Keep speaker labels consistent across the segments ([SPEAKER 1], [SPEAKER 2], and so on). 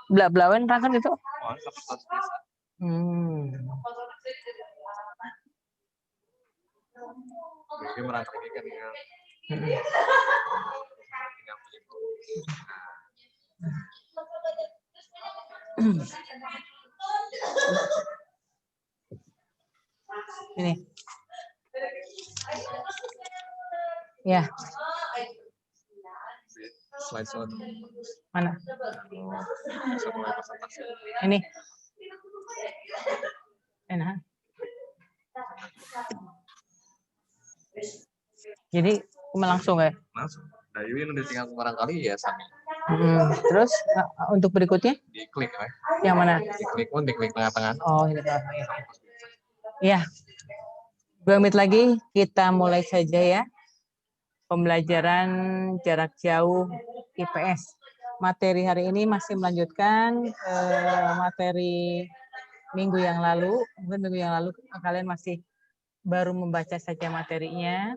[SPEAKER 1] Belak-belawan kan itu?
[SPEAKER 2] Oh, kapasitas desa. Jadi merangkak kan ya.
[SPEAKER 1] Ini. Ya.
[SPEAKER 2] Slide.
[SPEAKER 1] Mana?
[SPEAKER 2] Bisa mulai presentasi.
[SPEAKER 1] Ini. Enak. Jadi langsung ya?
[SPEAKER 2] Langsung. Nah, ini udah tinggal barangkali ya sami.
[SPEAKER 1] Terus untuk berikutnya?
[SPEAKER 2] Diklik ya.
[SPEAKER 1] Yang mana?
[SPEAKER 2] Diklik tengah-tengah.
[SPEAKER 1] Oh, ini ya. 2 menit lagi kita mulai saja ya. Pembelajaran jarak jauh IPS. Materi hari ini masih melanjutkan materi minggu yang lalu. Mungkin minggu yang lalu kalian masih baru membaca saja materinya.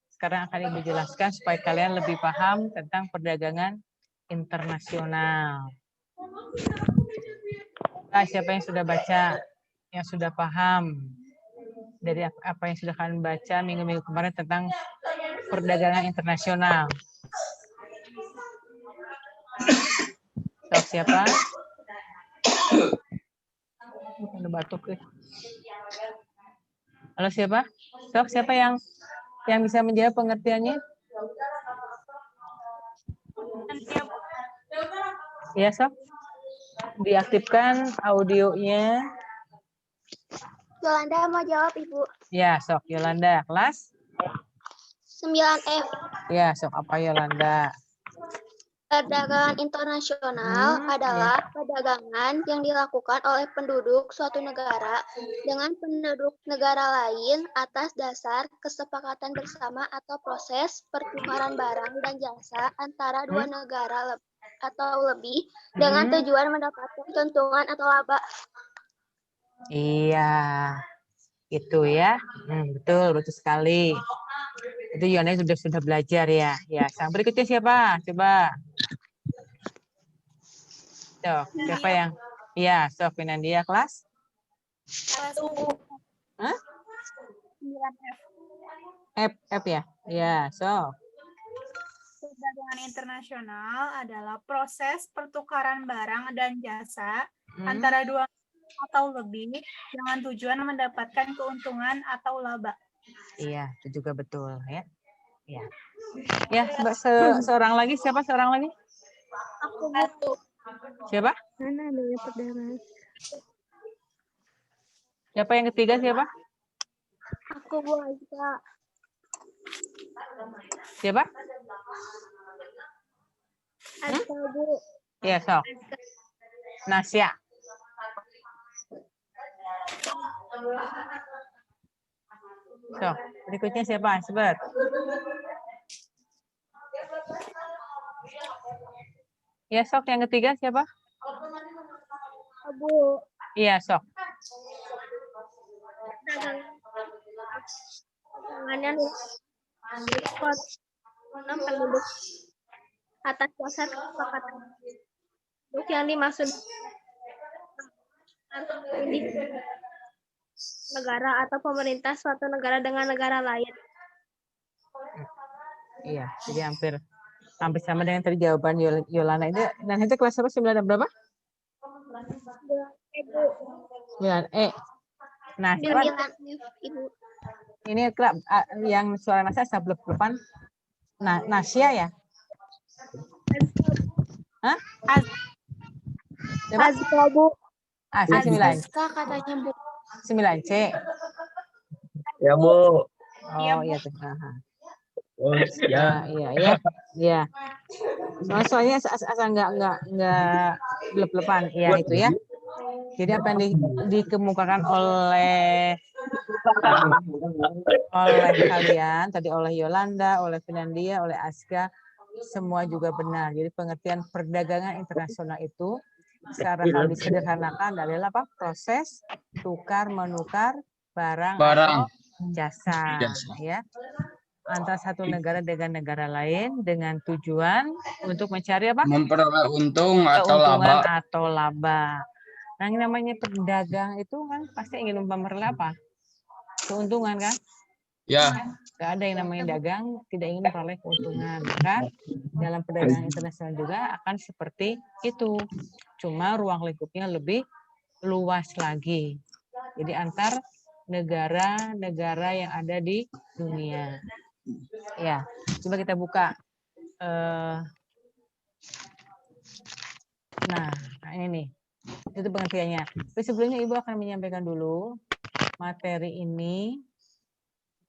[SPEAKER 1] Sekarang akan Ibu jelaskan supaya kalian lebih paham tentang perdagangan internasional. Nah, siapa yang sudah baca, yang sudah paham dari apa yang sudah kalian baca minggu-minggu kemarin tentang perdagangan internasional? Sok siapa? Ada batuk. Halo siapa? Sok siapa yang bisa menjawab pengertiannya? Ya Sok. Diaktifkan audionya.
[SPEAKER 3] Yolanda mau jawab, Ibu.
[SPEAKER 1] Ya, Sok. Yolanda, kelas?
[SPEAKER 3] 9F.
[SPEAKER 1] Ya, Sok. Apa Yolanda?
[SPEAKER 3] Perdagangan internasional adalah perdagangan yang dilakukan oleh penduduk suatu negara dengan penduduk negara lain atas dasar kesepakatan bersama atau proses pertukaran barang dan jasa antara dua negara atau lebih dengan tujuan mendapatkan keuntungan atau laba.
[SPEAKER 1] Iya, itu ya. Betul sekali. Itu Yona sudah belajar ya. Ya, sang berikutnya siapa? Coba. Sok, siapa yang? Iya, Sok Finandia kelas? Hah? 9F. F ya? Iya, Sok.
[SPEAKER 4] Perdagangan internasional adalah proses pertukaran barang dan jasa antara dua atau lebih dengan tujuan mendapatkan keuntungan atau laba.
[SPEAKER 1] Iya, itu juga betul ya. Ya. Ya, seorang lagi, siapa seorang lagi?
[SPEAKER 3] Aku butuh.
[SPEAKER 1] Siapa?
[SPEAKER 3] Mana ada perdagangan?
[SPEAKER 1] Siapa yang ketiga siapa?
[SPEAKER 3] Aku Bu Aika.
[SPEAKER 1] Siapa?
[SPEAKER 3] Aika Bu.
[SPEAKER 1] Iya, Sok. Nasya. Sok, berikutnya siapa? Sebut. Ya, Sok, yang ketiga siapa?
[SPEAKER 3] Bu.
[SPEAKER 1] Iya, Sok.
[SPEAKER 3] Perdagangan penduduk atas dasar kesepakatan yang dimaksud negara atau pemerintah suatu negara dengan negara lain.
[SPEAKER 1] Iya, jadi hampir sama dengan tadi jawaban Yolanda. Itu dan itu kelas apa? 9 berapa? 9E. Nah,
[SPEAKER 3] Ibu.
[SPEAKER 1] Ini yang suara Nasya sablep-blepan. Nah, Nasya ya? Hah?
[SPEAKER 3] Azka Bu.
[SPEAKER 1] Azka 9.
[SPEAKER 3] Azka katanya Bu.
[SPEAKER 1] 9C.
[SPEAKER 5] Ya Bu.
[SPEAKER 1] Oh iya tuh.
[SPEAKER 5] Oh, ya.
[SPEAKER 1] Iya. Soalnya asal nggak blep-blepan ya itu ya. Jadi apa yang dikemukakan oleh kalian tadi, oleh Yolanda, oleh Finandia, oleh Aska, semua juga benar. Jadi pengertian perdagangan internasional itu secara hal disederhanakan adalah apa? Proses tukar menukar barang atau jasa. Ya. antara satu negara dengan negara lain dengan tujuan untuk mencari apa?
[SPEAKER 6] Memperoleh untung atau
[SPEAKER 1] Keuntungan
[SPEAKER 6] laba.
[SPEAKER 1] atau laba. Nah, yang namanya pedagang itu kan pasti ingin memperoleh apa? Keuntungan kan?
[SPEAKER 6] Ya,
[SPEAKER 1] Gak ada yang namanya dagang tidak ingin memperoleh keuntungan. Maka dalam perdagangan internasional juga akan seperti itu. Cuma ruang lingkupnya lebih luas lagi. Jadi antar negara-negara yang ada di dunia. Ya, coba kita buka. Nah, ini nih. Itu pengertiannya. Tapi sebelumnya Ibu akan menyampaikan dulu materi ini.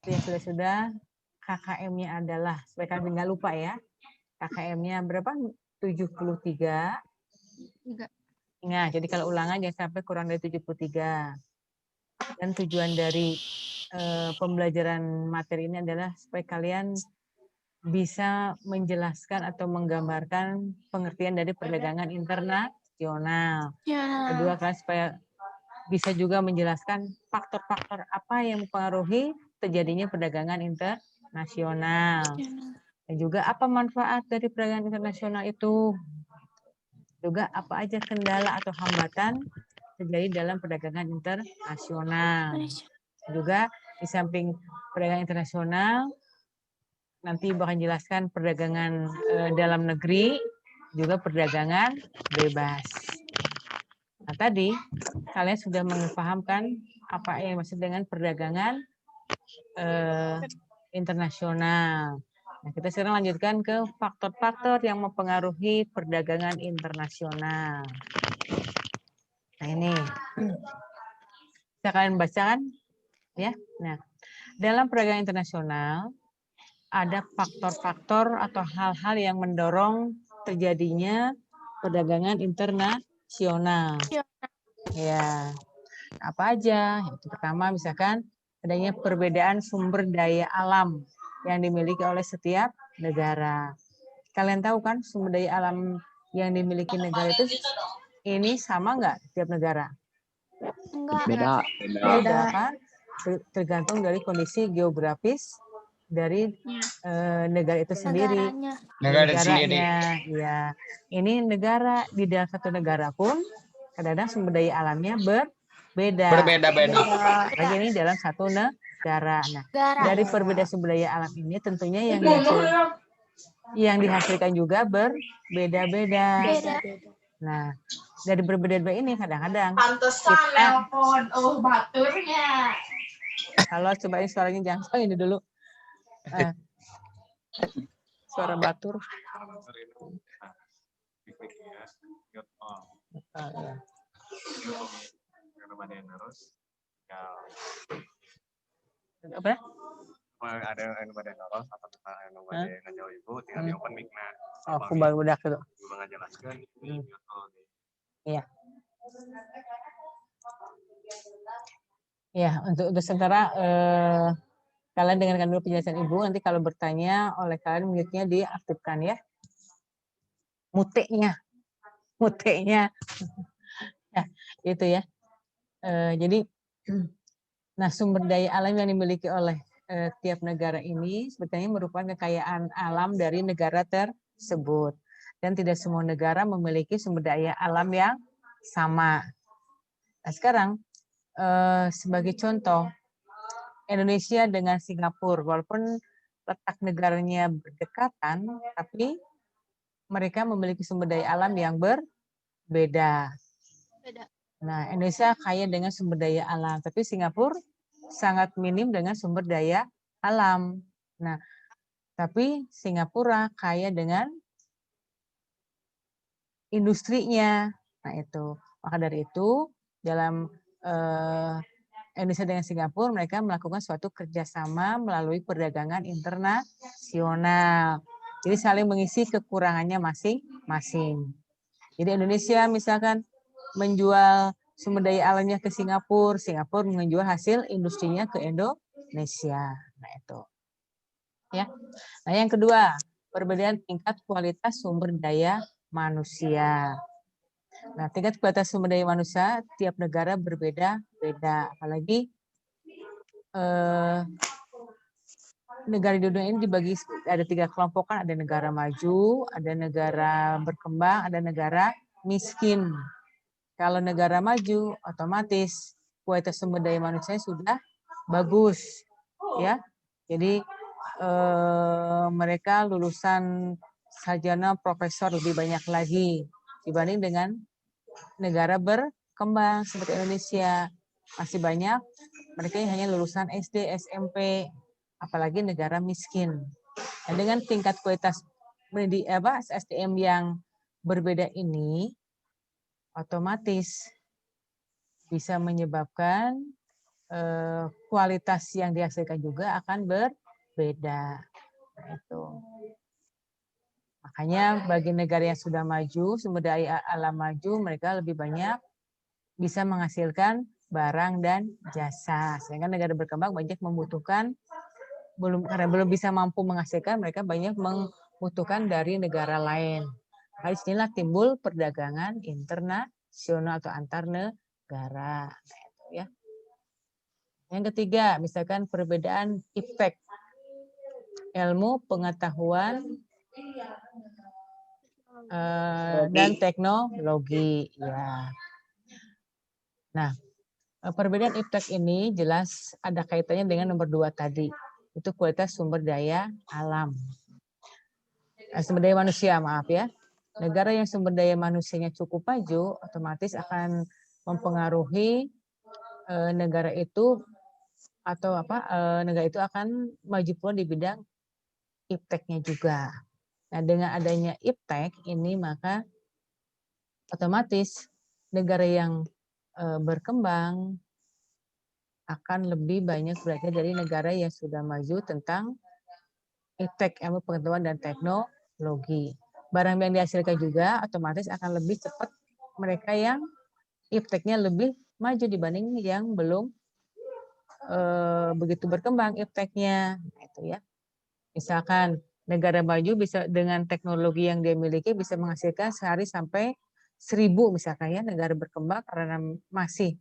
[SPEAKER 1] Yang sudah-sudah KKM-nya adalah, supaya kalian nggak lupa ya. KKM-nya berapa? 73. Nah, jadi kalau ulangan jangan sampai kurang dari 73. Dan tujuan dari pembelajaran materi ini adalah supaya kalian bisa menjelaskan atau menggambarkan pengertian dari perdagangan internasional. Kedua, kalian supaya bisa juga menjelaskan faktor-faktor apa yang mempengaruhi terjadinya perdagangan internasional. Dan juga apa manfaat dari perdagangan internasional itu. Juga apa aja kendala atau hambatan terjadi dalam perdagangan internasional. Juga di samping perdagangan internasional, nanti Ibu akan jelaskan perdagangan dalam negeri, juga perdagangan bebas. Nah, tadi kalian sudah memahami apa yang maksud dengan perdagangan internasional. Nah, kita sekarang lanjutkan ke faktor-faktor yang mempengaruhi perdagangan internasional. Nah, ini bisa kalian bacakan ya. Nah, dalam perdagangan internasional ada faktor-faktor atau hal-hal yang mendorong terjadinya perdagangan internasional. Ya, apa aja? Yang pertama misalkan adanya perbedaan sumber daya alam yang dimiliki oleh setiap negara. Kalian tahu kan sumber daya alam yang dimiliki negara itu ini sama nggak tiap negara?
[SPEAKER 5] Beda.
[SPEAKER 1] Beda kan? Tergantung dari kondisi geografis dari negara itu sendiri. Negaranya, ya. Ini negara di dalam satu negara pun kadang-kadang sumber daya alamnya berbeda.
[SPEAKER 6] berbeda-beda.
[SPEAKER 1] Lagi ini dalam satu negara. Nah, dari perbedaan sumber daya alam ini tentunya yang dihasilkan juga berbeda-beda. Nah, dari berbeda-beda ini kadang-kadang kita
[SPEAKER 4] baturnya.
[SPEAKER 1] kalau cobain suaranya jangan ini dulu. Suara batur. Apa?
[SPEAKER 2] Ada yang pada noros atau yang pada ngajauh ibu tinggal di open mic-nya.
[SPEAKER 1] Oh, aku baru udah gitu.
[SPEAKER 2] Ibu ngajelaskan ini.
[SPEAKER 1] Iya. Ya, untuk sementara kalian dengarkan dulu penjelasan Ibu, nanti kalau bertanya oleh kalian mute-nya diaktifkan ya. Mute-nya. Ya, itu ya. Jadi, nah sumber daya alam yang dimiliki oleh tiap negara ini sebetulnya merupakan kekayaan alam dari negara tersebut. Dan tidak semua negara memiliki sumber daya alam yang sama. Nah, sekarang sebagai contoh, Indonesia dengan Singapura, walaupun letak negaranya berdekatan, tapi mereka memiliki sumber daya alam yang berbeda. Nah, Indonesia kaya dengan sumber daya alam, tapi Singapura sangat minim dengan sumber daya alam. Nah, tapi Singapura kaya dengan industrinya. Nah, itu. Maka dari itu, dalam Indonesia dengan Singapura, mereka melakukan suatu kerjasama melalui perdagangan internasional. Jadi saling mengisi kekurangannya masing-masing. Jadi Indonesia misalkan menjual sumber daya alamnya ke Singapura, Singapura menjual hasil industrinya ke Indonesia. Nah itu. Ya. Nah yang kedua, perbedaan tingkat kualitas sumber daya manusia. Nah, tingkat kualitas sumber daya manusia tiap negara berbeda-beda. Apalagi negara di dunia ini dibagi ada 3 kelompok kan, ada negara maju, ada negara berkembang, ada negara miskin. Kalau negara maju, otomatis kualitas sumber daya manusia sudah bagus, ya. Jadi mereka lulusan sarjana profesor lebih banyak lagi dibanding dengan negara berkembang seperti Indonesia. Masih banyak mereka yang hanya lulusan SD, SMP, apalagi negara miskin. Nah, dengan tingkat kualitas SDM yang berbeda ini, otomatis bisa menyebabkan kualitas yang dihasilkan juga akan berbeda. Nah, itu. Makanya bagi negara yang sudah maju, sumber daya alam maju, mereka lebih banyak bisa menghasilkan barang dan jasa. Sehingga negara berkembang banyak membutuhkan, karena belum bisa mampu menghasilkan, mereka banyak membutuhkan dari negara lain. Nah, disinilah timbul perdagangan internasional atau antar negara. Nah, itu ya. Yang ketiga, misalkan perbedaan iptek, ilmu pengetahuan dan teknologi. Ya. Nah, perbedaan iptek ini jelas ada kaitannya dengan nomor 2 tadi. Itu kualitas sumber daya alam. Sumber daya manusia, maaf ya. Negara yang sumber daya manusianya cukup maju, otomatis akan mempengaruhi negara itu atau negara itu akan maju pula di bidang ipteknya juga. Nah, dengan adanya iptek ini maka otomatis negara yang berkembang akan lebih banyak belajar dari negara yang sudah maju tentang iptek, ilmu pengetahuan dan teknologi. Barang yang dihasilkan juga otomatis akan lebih cepat mereka yang ipteknya lebih maju dibanding yang belum begitu berkembang ipteknya. Itu ya. Misalkan negara maju bisa dengan teknologi yang dia miliki bisa menghasilkan sehari sampai 1000 misalkan ya. Negara berkembang karena masih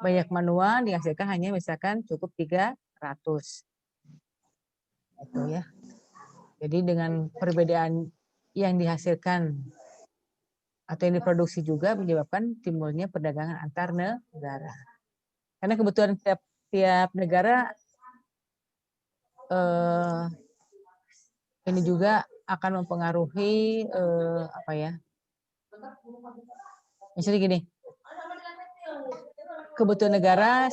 [SPEAKER 1] banyak manual dihasilkan hanya misalkan cukup 300. Itu ya. Jadi dengan perbedaan yang dihasilkan atau yang diproduksi juga menyebabkan timbulnya perdagangan antar negara. Karena kebutuhan tiap negara ini juga akan mempengaruhi misalnya gini, kebutuhan negara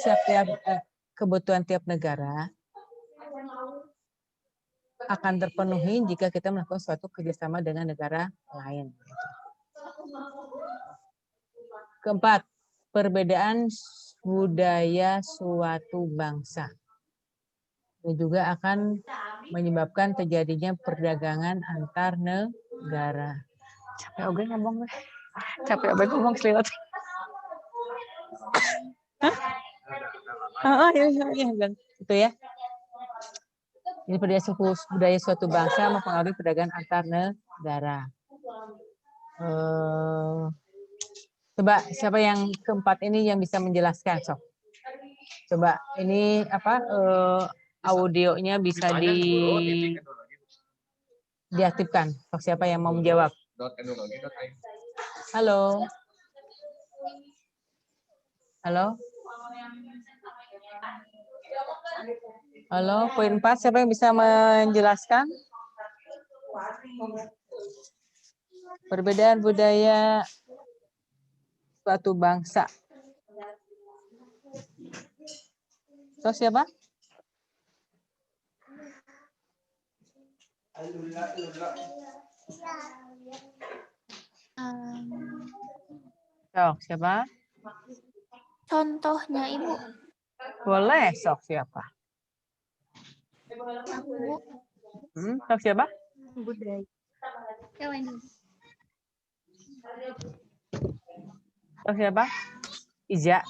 [SPEAKER 1] kebutuhan tiap negara akan terpenuhi jika kita melakukan suatu kerjasama dengan negara lain. Keempat, perbedaan budaya suatu bangsa. Ini juga akan menyebabkan terjadinya perdagangan antar negara. Capek oke ngomong. Capek oke ngomong seliwat. Iya. Itu ya. Ini budaya suatu bangsa mempengaruhi perdagangan antar negara. Coba siapa yang keempat ini yang bisa menjelaskan, Sok? Coba ini audionya bisa diaktifkan. Sok siapa yang mau menjawab? Halo. Halo. Halo, poin 4 siapa yang bisa menjelaskan? Perbedaan budaya suatu bangsa. So, siapa? Sok, siapa?
[SPEAKER 5] Contohnya Ibu.
[SPEAKER 1] Boleh, sok siapa? Sok siapa?
[SPEAKER 5] Budaya.
[SPEAKER 1] Sok siapa? Iza.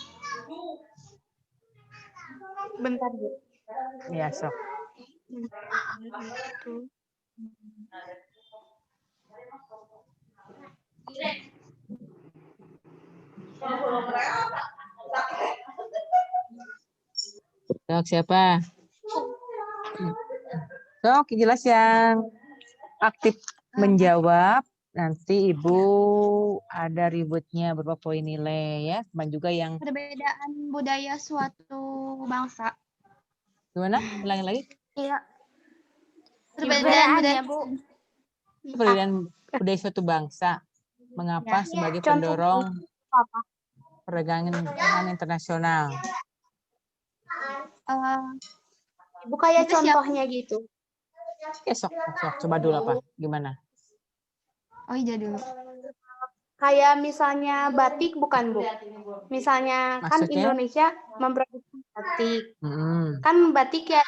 [SPEAKER 5] Bentar, Bu.
[SPEAKER 1] Ya, sok. Sok siapa? So, oke, jelas yang aktif menjawab. Nanti Ibu ada ributnya beberapa poin nilai ya. Sama juga yang
[SPEAKER 3] Perbedaan budaya suatu bangsa.
[SPEAKER 1] gimana? Ulangi lagi.
[SPEAKER 3] Iya. Perbedaan budaya, Bu.
[SPEAKER 1] Perbedaan budaya suatu bangsa. Mengapa sebagai pendorong perdagangan internasional?
[SPEAKER 3] Ibu kayak contohnya gitu.
[SPEAKER 1] Ya, sok. Coba dulu apa? Gimana?
[SPEAKER 3] Oh iya dulu. Kayak misalnya batik bukan, Bu? Misalnya kan
[SPEAKER 1] Maksudnya?
[SPEAKER 3] Indonesia memproduksi batik.
[SPEAKER 1] Mm-mm.
[SPEAKER 3] Kan batik ya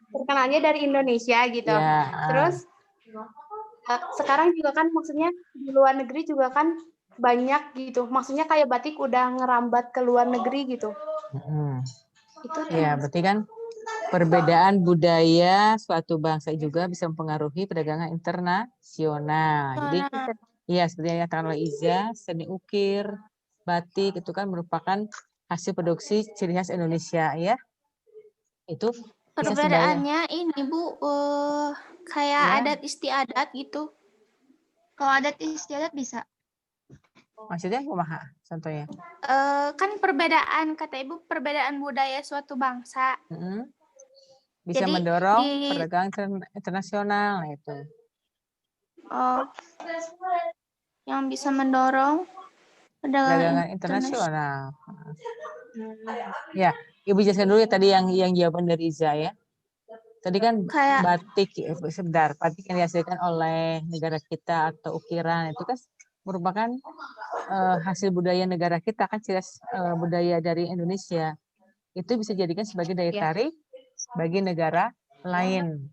[SPEAKER 3] terkenalnya dari Indonesia gitu.
[SPEAKER 1] Ya,
[SPEAKER 3] Terus sekarang juga kan maksudnya di luar negeri juga kan banyak gitu. Maksudnya kayak batik udah ngerambat ke luar negeri gitu.
[SPEAKER 1] mm-mm.
[SPEAKER 3] Itu
[SPEAKER 1] Ya, berarti kan perbedaan budaya suatu bangsa juga bisa mempengaruhi perdagangan internasional. Jadi, ya seperti yang dikatakan oleh Iza, seni ukir, batik itu kan merupakan hasil produksi ciri khas Indonesia ya. Itu bisa sebagai
[SPEAKER 3] perbedaannya ini Bu, kayak
[SPEAKER 1] Ya.
[SPEAKER 3] adat istiadat gitu. Kalau adat istiadat bisa.
[SPEAKER 1] maksudnya kumaha contohnya.
[SPEAKER 3] Kan perbedaan kata Ibu perbedaan budaya suatu bangsa.
[SPEAKER 1] Mm-mm. Bisa
[SPEAKER 3] Jadi
[SPEAKER 1] mendorong
[SPEAKER 3] di-
[SPEAKER 1] perdagangan internasional nah itu.
[SPEAKER 3] Yang bisa mendorong
[SPEAKER 1] Perdagangan internasional. Ya, Ibu jelaskan dulu ya tadi yang jawaban dari Iza ya. Tadi kan
[SPEAKER 3] Kayak-
[SPEAKER 1] batik, sebentar, batik yang dihasilkan oleh negara kita atau ukiran itu kan merupakan hasil budaya negara kita kan ciri khas budaya dari Indonesia. Itu bisa dijadikan sebagai daya tarik bagi negara lain.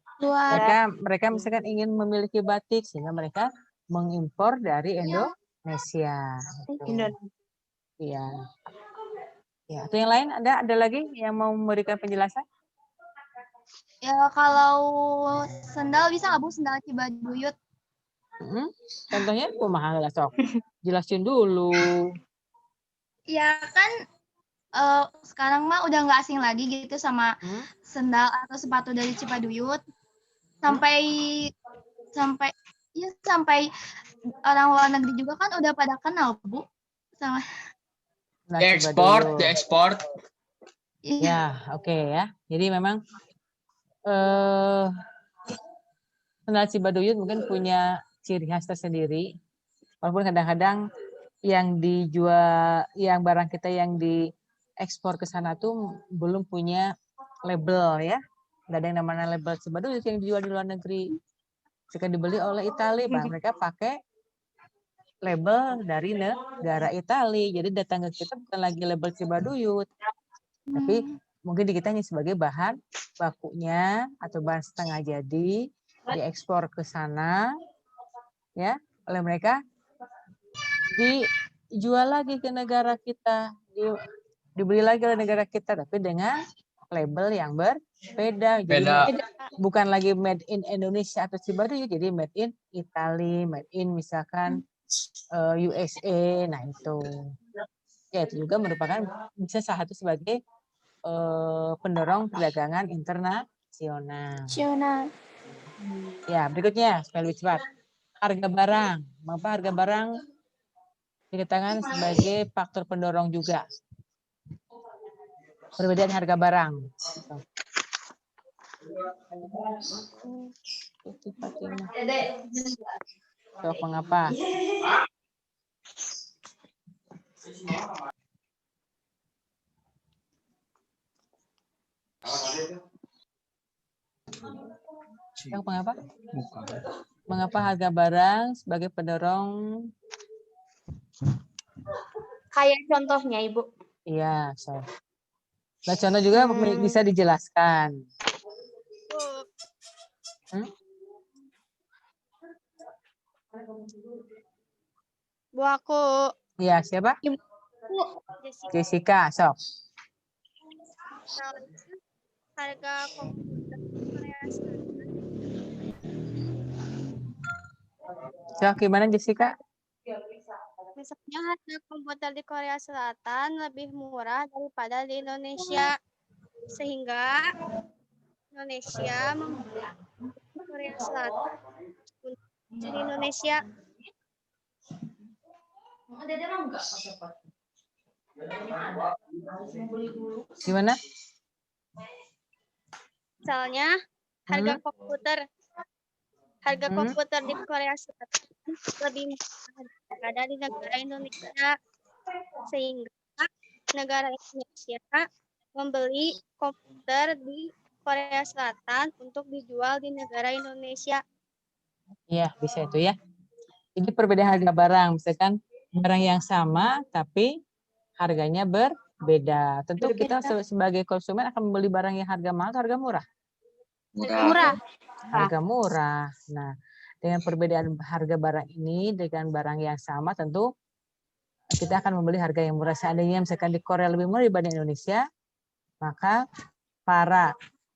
[SPEAKER 1] Mereka misalkan ingin memiliki batik sehingga mereka mengimpor dari Indonesia. Iya. Ya, atau yang lain ada lagi yang mau memberikan penjelasan?
[SPEAKER 3] Ya kalau sendal bisa nggak Bu, sendal Cibaduyut?
[SPEAKER 1] Contohnya kumaha lah sok. Jelasin dulu.
[SPEAKER 3] Ya kan sekarang mah udah nggak asing lagi gitu sama sendal atau sepatu dari Cipaduyut. Sampai orang luar negeri juga kan udah pada kenal Bu sama.
[SPEAKER 1] Nah,
[SPEAKER 6] Diekspor.
[SPEAKER 1] Ya, oke ya. Jadi memang sendal Cibaduyut mungkin punya ciri khas tersendiri. Walaupun kadang-kadang yang dijual, yang barang kita yang diekspor ke sana tuh belum punya label ya. Nggak ada yang namanya label Cibaduyut yang dijual di luar negeri. Jika dibeli oleh Italia, mereka pakai label dari negara Italia. Jadi datang ke kita bukan lagi label Cibaduyut, tapi mungkin di kita hanya sebagai bahan bakunya atau bahan setengah jadi diekspor ke sana ya oleh mereka, dijual lagi ke negara kita, dibeli lagi oleh negara kita tapi dengan label yang berbeda. Jadi bukan lagi made in Indonesia atau Cibaduyut, jadi made in Italia, made in misalkan USA. Nah itu ya, itu juga merupakan bisa salah satu sebagai pendorong perdagangan internasional. Ya, berikutnya supaya lebih cepat. Harga barang. Mengapa harga barang dikatakan sebagai faktor pendorong juga? Perbedaan harga barang. So, mengapa? Mengapa? Mengapa harga barang sebagai pendorong?
[SPEAKER 3] Kayak contohnya Ibu.
[SPEAKER 1] Iya, nah, contoh juga bisa dijelaskan.
[SPEAKER 3] Bu aku.
[SPEAKER 1] Iya, siapa?
[SPEAKER 3] Ibu.
[SPEAKER 1] Jessica, sok.
[SPEAKER 3] Harga komputer Korea Selatan.
[SPEAKER 1] Sok, gimana Jessica?
[SPEAKER 3] Misalnya harga komputer di Korea Selatan lebih murah daripada di Indonesia, sehingga Indonesia Selatan di Indonesia.
[SPEAKER 1] Gimana?
[SPEAKER 3] Misalnya harga komputer di Korea Selatan lebih murah daripada di negara Indonesia, sehingga negara Indonesia membeli komputer di Korea Selatan untuk dijual di negara Indonesia.
[SPEAKER 1] Iya, bisa itu ya. Ini perbedaan harga barang, misalkan barang yang sama tapi harganya berbeda. Tentu kita sebagai konsumen akan membeli barang yang harga mahal atau harga murah?
[SPEAKER 3] Murah.
[SPEAKER 1] Harga murah. Nah, dengan perbedaan harga barang ini dengan barang yang sama tentu kita akan membeli harga yang murah. Seandainya misalkan di Korea lebih murah dibanding Indonesia, maka para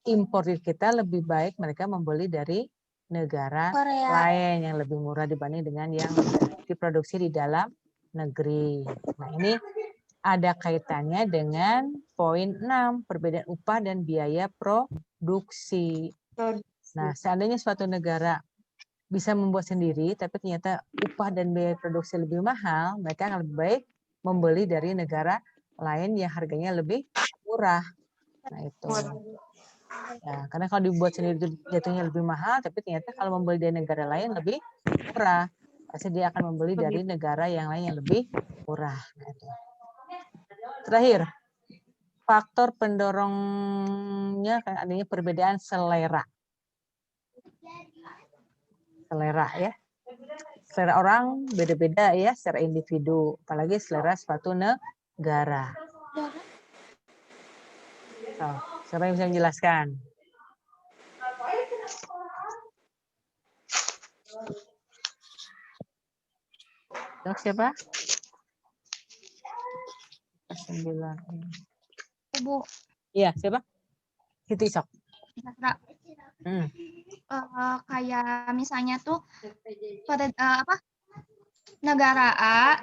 [SPEAKER 1] importir kita lebih baik mereka membeli dari negara lain yang lebih murah dibanding dengan yang diproduksi di dalam negeri. Nah, ini ada kaitannya dengan poin 6, perbedaan upah dan biaya produksi. Nah, seandainya suatu negara bisa membuat sendiri, tapi ternyata upah dan biaya produksi lebih mahal, mereka akan lebih baik membeli dari negara lain yang harganya lebih murah. Nah, itu. Ya, karena kalau dibuat sendiri itu jatuhnya lebih mahal, tapi ternyata kalau membeli dari negara lain lebih murah. Pasti dia akan membeli dari negara yang lain yang lebih murah. Nah, itu. Terakhir, faktor pendorongnya kan adanya perbedaan selera. Selera ya. Selera orang beda-beda ya secara individu, apalagi selera suatu negara. So, siapa yang bisa menjelaskan? Siapa? 9.
[SPEAKER 3] Ibu.
[SPEAKER 1] Iya, siapa? Itu Isok.
[SPEAKER 3] Kayak misalnya tuh pada negara A,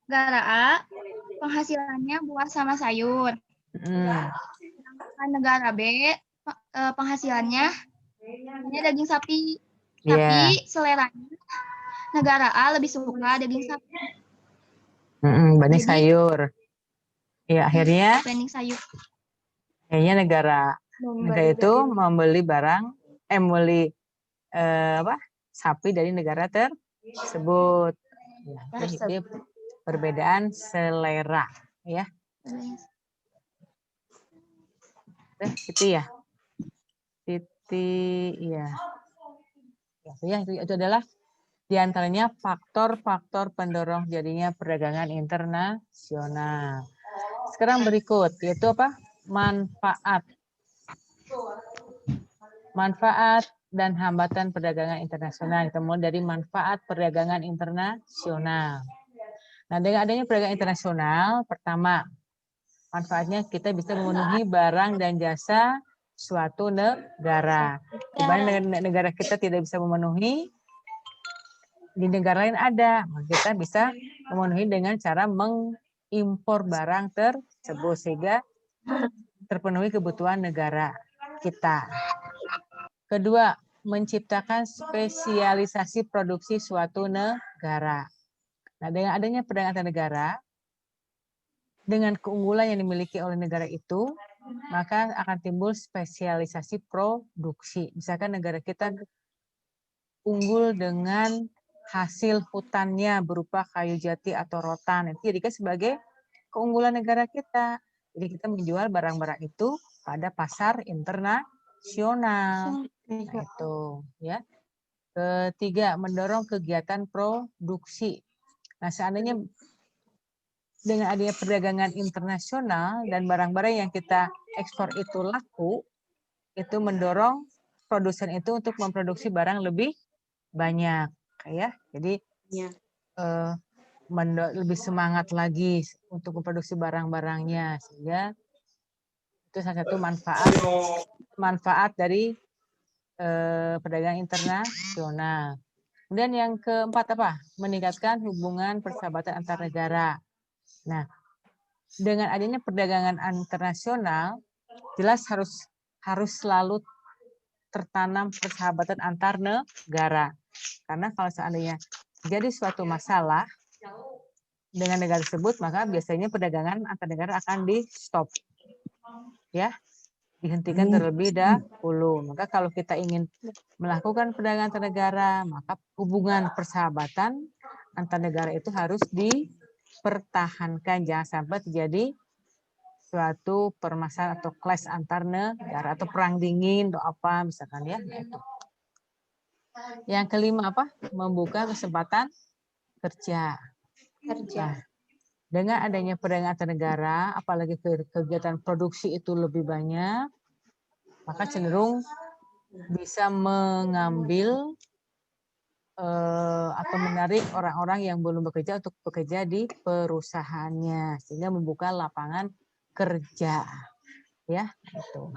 [SPEAKER 3] negara A penghasilannya buah sama sayur. Negara B penghasilannya daging sapi. Tapi seleranya negara A lebih suka daging sapi.
[SPEAKER 1] Banding sayur. Ya, akhirnya
[SPEAKER 3] Banding sayur.
[SPEAKER 1] akhirnya negara itu membeli barang, membeli sapi dari negara tersebut. Ya, jadi perbedaan selera, ya. Gitu ya. Ya. Ya, itu adalah diantaranya faktor-faktor pendorong jadinya perdagangan internasional. Sekarang berikut, yaitu apa? Manfaat. Manfaat dan hambatan perdagangan internasional. Kita mulai dari manfaat perdagangan internasional. Nah, dengan adanya perdagangan internasional, pertama, manfaatnya kita bisa memenuhi barang dan jasa suatu negara. Dibanding negara kita tidak bisa memenuhi, di negara lain ada. Kita bisa memenuhi dengan cara mengimpor barang tersebut sehingga terpenuhi kebutuhan negara kita. Kedua, menciptakan spesialisasi produksi suatu negara. Nah, dengan adanya perdagangan antar negara, dengan keunggulan yang dimiliki oleh negara itu, maka akan timbul spesialisasi produksi. Misalkan negara kita unggul dengan hasil hutannya berupa kayu jati atau rotan. Itu jadikan sebagai keunggulan negara kita. Jadi kita menjual barang-barang itu pada pasar internasional. Nah, itu ya. Ketiga, mendorong kegiatan produksi. Nah, seandainya dengan adanya perdagangan internasional dan barang-barang yang kita ekspor itu laku, itu mendorong produsen itu untuk memproduksi barang lebih banyak, ya. Jadi lebih semangat lagi untuk memproduksi barang-barangnya, sehingga itu salah satu manfaat dari perdagangan internasional. Kemudian yang keempat apa? Meningkatkan hubungan persahabatan antar negara. Nah, dengan adanya perdagangan internasional, jelas harus selalu tertanam persahabatan antar negara. Karena kalau seandainya jadi suatu masalah dengan negara tersebut, maka biasanya perdagangan antar negara akan di-stop. Ya, dihentikan terlebih dahulu. Maka kalau kita ingin melakukan perdagangan antar negara, maka hubungan persahabatan antar negara itu harus dipertahankan. Jangan sampai terjadi suatu permasalahan atau clash antar negara atau perang dingin atau apa misalkan ya. Nah, itu. Yang kelima apa? Membuka kesempatan kerja. Nah, dengan adanya perdagangan antar negara, apalagi kegiatan produksi itu lebih banyak, maka cenderung bisa mengambil atau menarik orang-orang yang belum bekerja untuk bekerja di perusahaannya, sehingga membuka lapangan kerja. Ya, itu.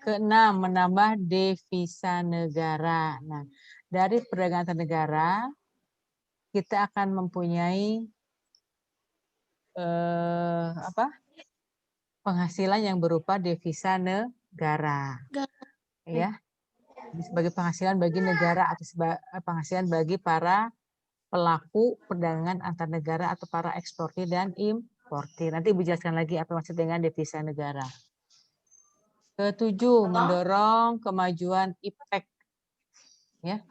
[SPEAKER 1] Keenam, menambah devisa negara. Nah, dari perdagangan antar negara kita akan mempunyai penghasilan yang berupa devisa negara. Ya. Sebagai penghasilan bagi negara atau penghasilan bagi para pelaku perdagangan antar negara atau para eksportir dan importir. Nanti Ibu jelaskan lagi apa maksud dengan devisa negara. Ketujuh, mendorong kemajuan iptek. Ya.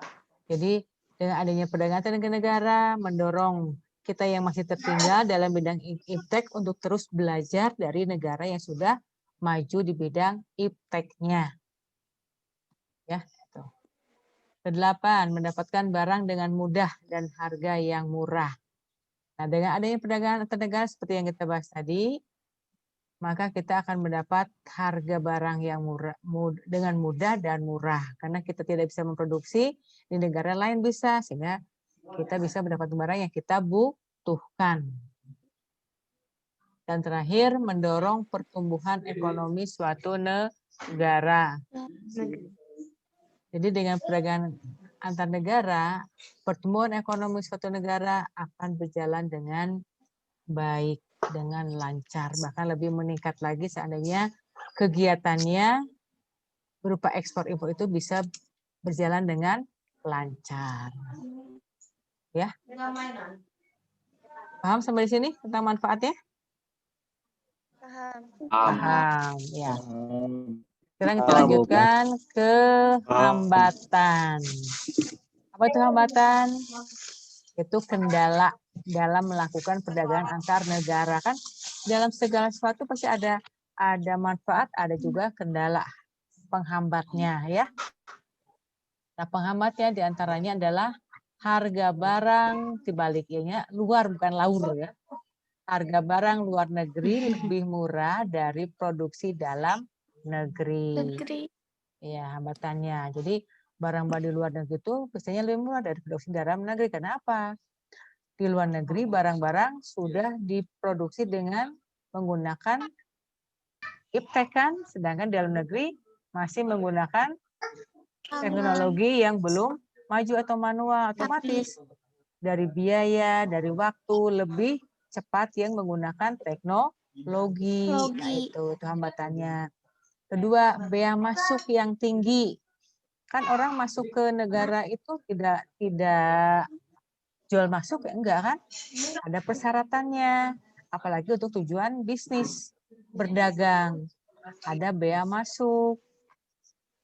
[SPEAKER 1] Jadi dengan adanya perdagangan antar negara mendorong kita yang masih tertinggal dalam bidang iptek untuk terus belajar dari negara yang sudah maju di bidang ipteknya. Ya, gitu. Kedelapan, mendapatkan barang dengan mudah dan harga yang murah. Nah, dengan adanya perdagangan antar negara seperti yang kita bahas tadi, maka kita akan mendapat harga barang yang murah, dengan mudah dan murah. Karena kita tidak bisa memproduksi, di negara lain bisa, sehingga kita bisa mendapat barang yang kita butuhkan. Dan terakhir, mendorong pertumbuhan ekonomi suatu negara. Jadi dengan perdagangan antar negara, pertumbuhan ekonomi suatu negara akan berjalan dengan baik, dengan lancar, bahkan lebih meningkat lagi seandainya kegiatannya berupa ekspor impor itu bisa berjalan dengan lancar. Ya. Paham sampai di sini tentang manfaatnya? Paham. Ya. Sekarang kita lanjutkan ke hambatan. Apa itu hambatan? Itu kendala dalam melakukan perdagangan antar negara. Kan dalam segala sesuatu pasti ada manfaat, ada juga kendala penghambatnya ya. Nah, penghambatnya diantaranya adalah harga barang dibaliknya luar bukan laur ya. Harga barang luar negeri lebih murah dari produksi dalam negeri. Ya, hambatannya. Jadi barang-barang di luar negeri itu biasanya lebih murah dari produksi dalam negeri. Kenapa? Di luar negeri barang-barang sudah diproduksi dengan menggunakan iptekan, sedangkan dalam negeri masih menggunakan teknologi yang belum maju atau manual. Otomatis dari biaya, dari waktu lebih cepat yang menggunakan teknologi. Nah, itu hambatannya. Kedua, bea masuk yang tinggi. Kan orang masuk ke negara itu tidak jual masuk ya enggak kan? Ada persyaratannya, apalagi untuk tujuan bisnis, berdagang. Ada bea masuk.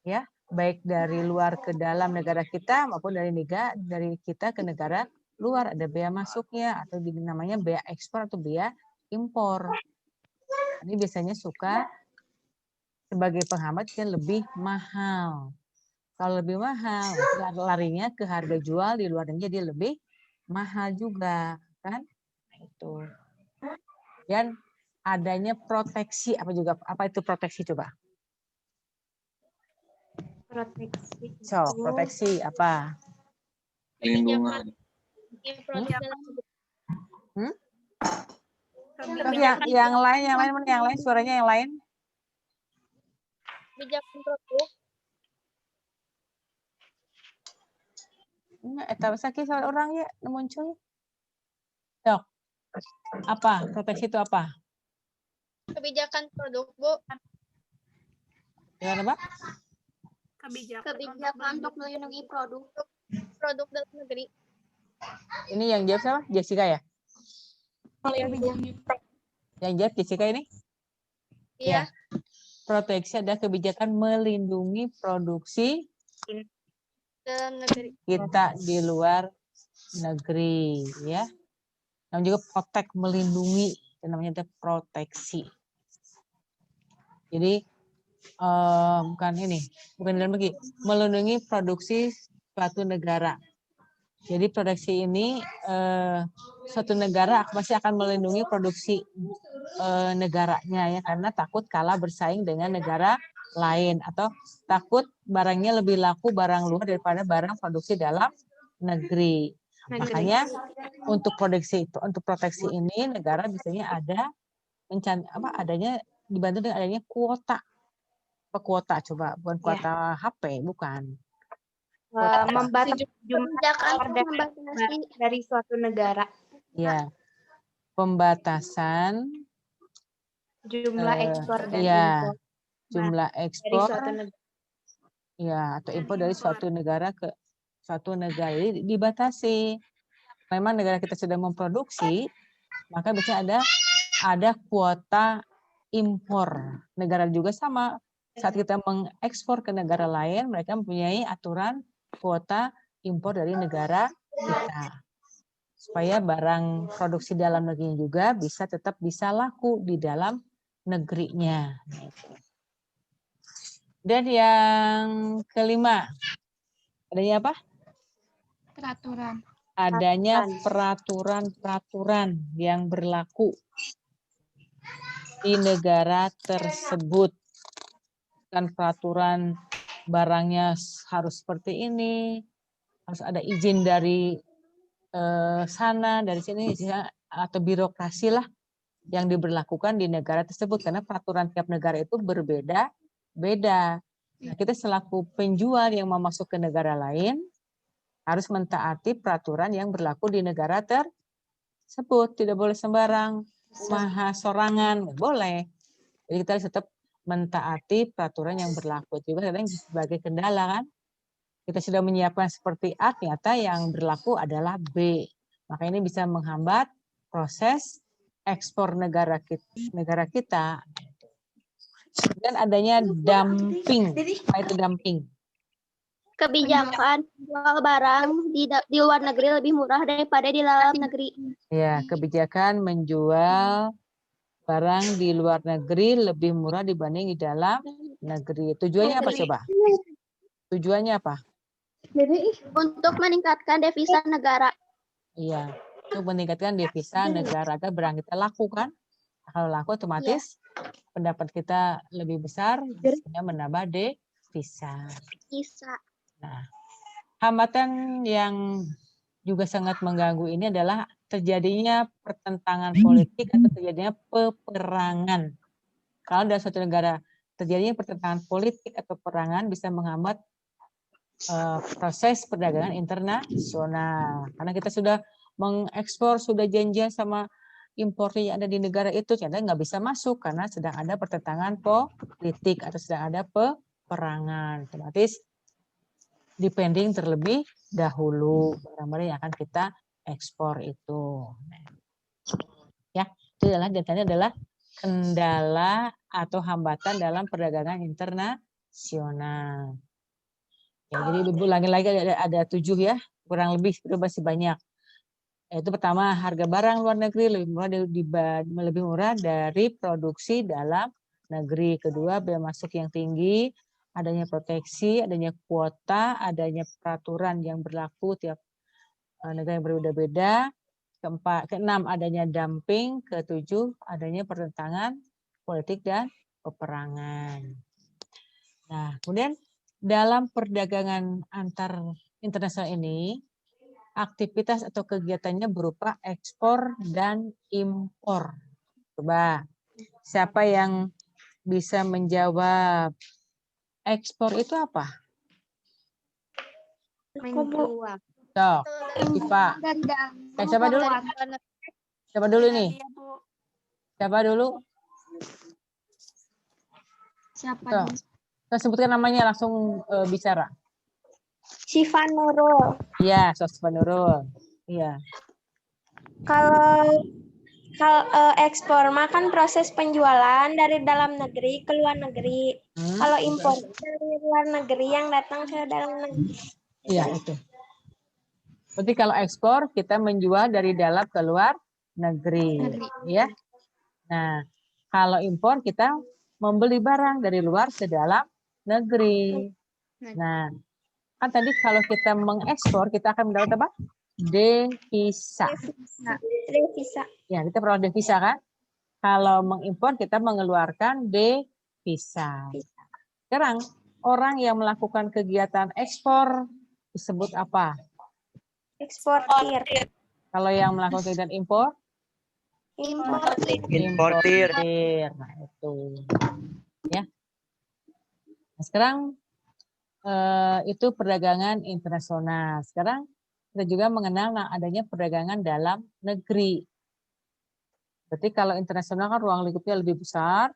[SPEAKER 1] Ya, baik dari luar ke dalam negara kita maupun dari kita ke negara luar ada bea masuknya atau namanya bea ekspor atau bea impor. Ini biasanya suka sebagai penghambat yang lebih mahal. Kalau lebih mahal, larinya ke harga jual di luar negeri dia lebih mahal juga, kan? Itu. Dan adanya proteksi apa itu proteksi coba? Proteksi apa?
[SPEAKER 6] Perlindungan.
[SPEAKER 1] Yang lain suaranya yang lain.
[SPEAKER 3] Kebijakan produk.
[SPEAKER 1] Eta sakit orang ya muncul. Dok. Apa? Proteksi itu apa?
[SPEAKER 3] Kebijakan produk, Bu.
[SPEAKER 1] Gimana, Pak?
[SPEAKER 3] Kebijakan untuk melindungi produk dalam negeri.
[SPEAKER 1] Ini yang jawab siapa? Jessica ya?
[SPEAKER 5] Melindungi
[SPEAKER 1] Yang jawab Jessica ini?
[SPEAKER 3] Iya.
[SPEAKER 1] Proteksi adalah kebijakan melindungi produksi
[SPEAKER 3] Dalam negeri.
[SPEAKER 1] kita di luar negeri, ya. Namanya juga protect, melindungi, itu namanya ada proteksi. Jadi bukan ini, bukan dalam negeri, melindungi produksi suatu negara. Jadi proteksi ini suatu negara pasti akan melindungi produksi negaranya ya, karena takut kalah bersaing dengan negara lain atau takut barangnya lebih laku barang luar daripada barang produksi dalam negeri. Makanya untuk proteksi ini negara biasanya ada adanya dibantu dengan adanya kuota. Apa kuota coba? Bukan kuota HP, bukan.
[SPEAKER 5] membatasi jumlah
[SPEAKER 3] Kebijakan
[SPEAKER 5] ekspor dari suatu negara.
[SPEAKER 1] Ya, pembatasan
[SPEAKER 5] Jumlah ekspor dan
[SPEAKER 1] ya,
[SPEAKER 5] impor
[SPEAKER 1] jumlah
[SPEAKER 5] dari
[SPEAKER 1] ekspor
[SPEAKER 5] suatu negara.
[SPEAKER 1] ya atau impor dari suatu negara ke suatu negara. Jadi dibatasi. Memang negara kita sudah memproduksi, maka biasanya ada kuota impor. Negara juga sama. Saat kita mengekspor ke negara lain, mereka mempunyai aturan kuota impor dari negara kita. Supaya barang produksi dalam negeri juga tetap bisa laku di dalam negerinya. Dan yang kelima, adanya apa?
[SPEAKER 3] Peraturan.
[SPEAKER 1] Adanya peraturan-peraturan yang berlaku di negara tersebut. Kan peraturan barangnya harus seperti ini, harus ada izin dari sana, dari sini, atau birokrasi lah yang diberlakukan di negara tersebut. Karena peraturan tiap negara itu berbeda-beda. Nah, kita selaku penjual yang mau masuk ke negara lain, harus mentaati peraturan yang berlaku di negara tersebut. Tidak boleh sembarang, maha sorangan, nggak boleh. Jadi kita harus tetap mentaati peraturan yang berlaku. Juga kadang sebagai kendala kan, kita sudah menyiapkan seperti A, ternyata yang berlaku adalah B. Maka ini bisa menghambat proses ekspor negara kita. Dan adanya dumping. Apa itu dumping?
[SPEAKER 3] Kebijakan jual barang di luar negeri lebih murah daripada di dalam negeri.
[SPEAKER 1] Ya, kebijakan menjual barang di luar negeri lebih murah dibanding di dalam negeri. Tujuannya apa coba? Tujuannya apa?
[SPEAKER 3] Untuk meningkatkan devisa negara.
[SPEAKER 1] Iya, untuk meningkatkan devisa negara agar barang kita laku kan? Kalau laku otomatis pendapat kita lebih besar, sehingga menambah devisa. Nah, hambatan yang juga sangat mengganggu ini adalah terjadinya pertentangan politik atau terjadinya peperangan. Kalau dalam suatu negara terjadinya pertentangan politik atau peperangan bisa menghambat proses perdagangan internasional. Karena kita sudah mengekspor, sudah janjian sama impornya yang ada di negara itu, ternyata nggak bisa masuk karena sedang ada pertentangan politik atau sedang ada peperangan. Otomatis depending terlebih dahulu barang-barang yang akan kita ekspor itu. Ya, itu adalah kendala atau hambatan dalam perdagangan internasional. Ya, jadi ulangi lagi ada 7 ya, kurang lebih masih banyak. Yaitu pertama, harga barang luar negeri lebih murah dari produksi dalam negeri. Kedua, biaya masuk yang tinggi, adanya proteksi, adanya kuota, adanya peraturan yang berlaku tiap negara yang berbeda-beda. Keenam, adanya dumping. Ketujuh, adanya pertentangan politik dan peperangan. Nah, kemudian dalam perdagangan antar internasional ini, aktivitas atau kegiatannya berupa ekspor dan impor. Coba, siapa yang bisa menjawab? Ekspor itu apa?
[SPEAKER 5] Menjual.
[SPEAKER 1] Tuh, Ipa. Siapa dulu? Siapa dulu nih? Siapa dulu?
[SPEAKER 3] Siapa
[SPEAKER 1] Tuh. Sebutkan namanya langsung bicara.
[SPEAKER 3] Syifa Nurul.
[SPEAKER 1] Iya, Sosfa Nurul. Iya.
[SPEAKER 3] Kalau ekspor mah kan proses penjualan dari dalam negeri ke luar negeri. Kalau impor dari luar negeri yang datang ke dalam negeri.
[SPEAKER 1] Iya, itu. Berarti kalau ekspor kita menjual dari dalam ke luar negeri, ya. Nah, kalau impor kita membeli barang dari luar ke dalam negeri. Nah, kan tadi kalau kita mengekspor kita akan mendapat apa? Devisa.
[SPEAKER 3] Devisa.
[SPEAKER 1] Ya, kita peroleh devisa kan? Kalau mengimpor kita mengeluarkan devisa. Sekarang orang yang melakukan kegiatan ekspor disebut apa?
[SPEAKER 3] Eksportir.
[SPEAKER 1] Kalau yang melakukan kegiatan impor?
[SPEAKER 3] Importir.
[SPEAKER 1] Nah, itu. Ya. Nah, sekarang itu perdagangan internasional. Sekarang kita juga mengenal adanya perdagangan dalam negeri. Berarti kalau internasional kan ruang lingkupnya lebih besar,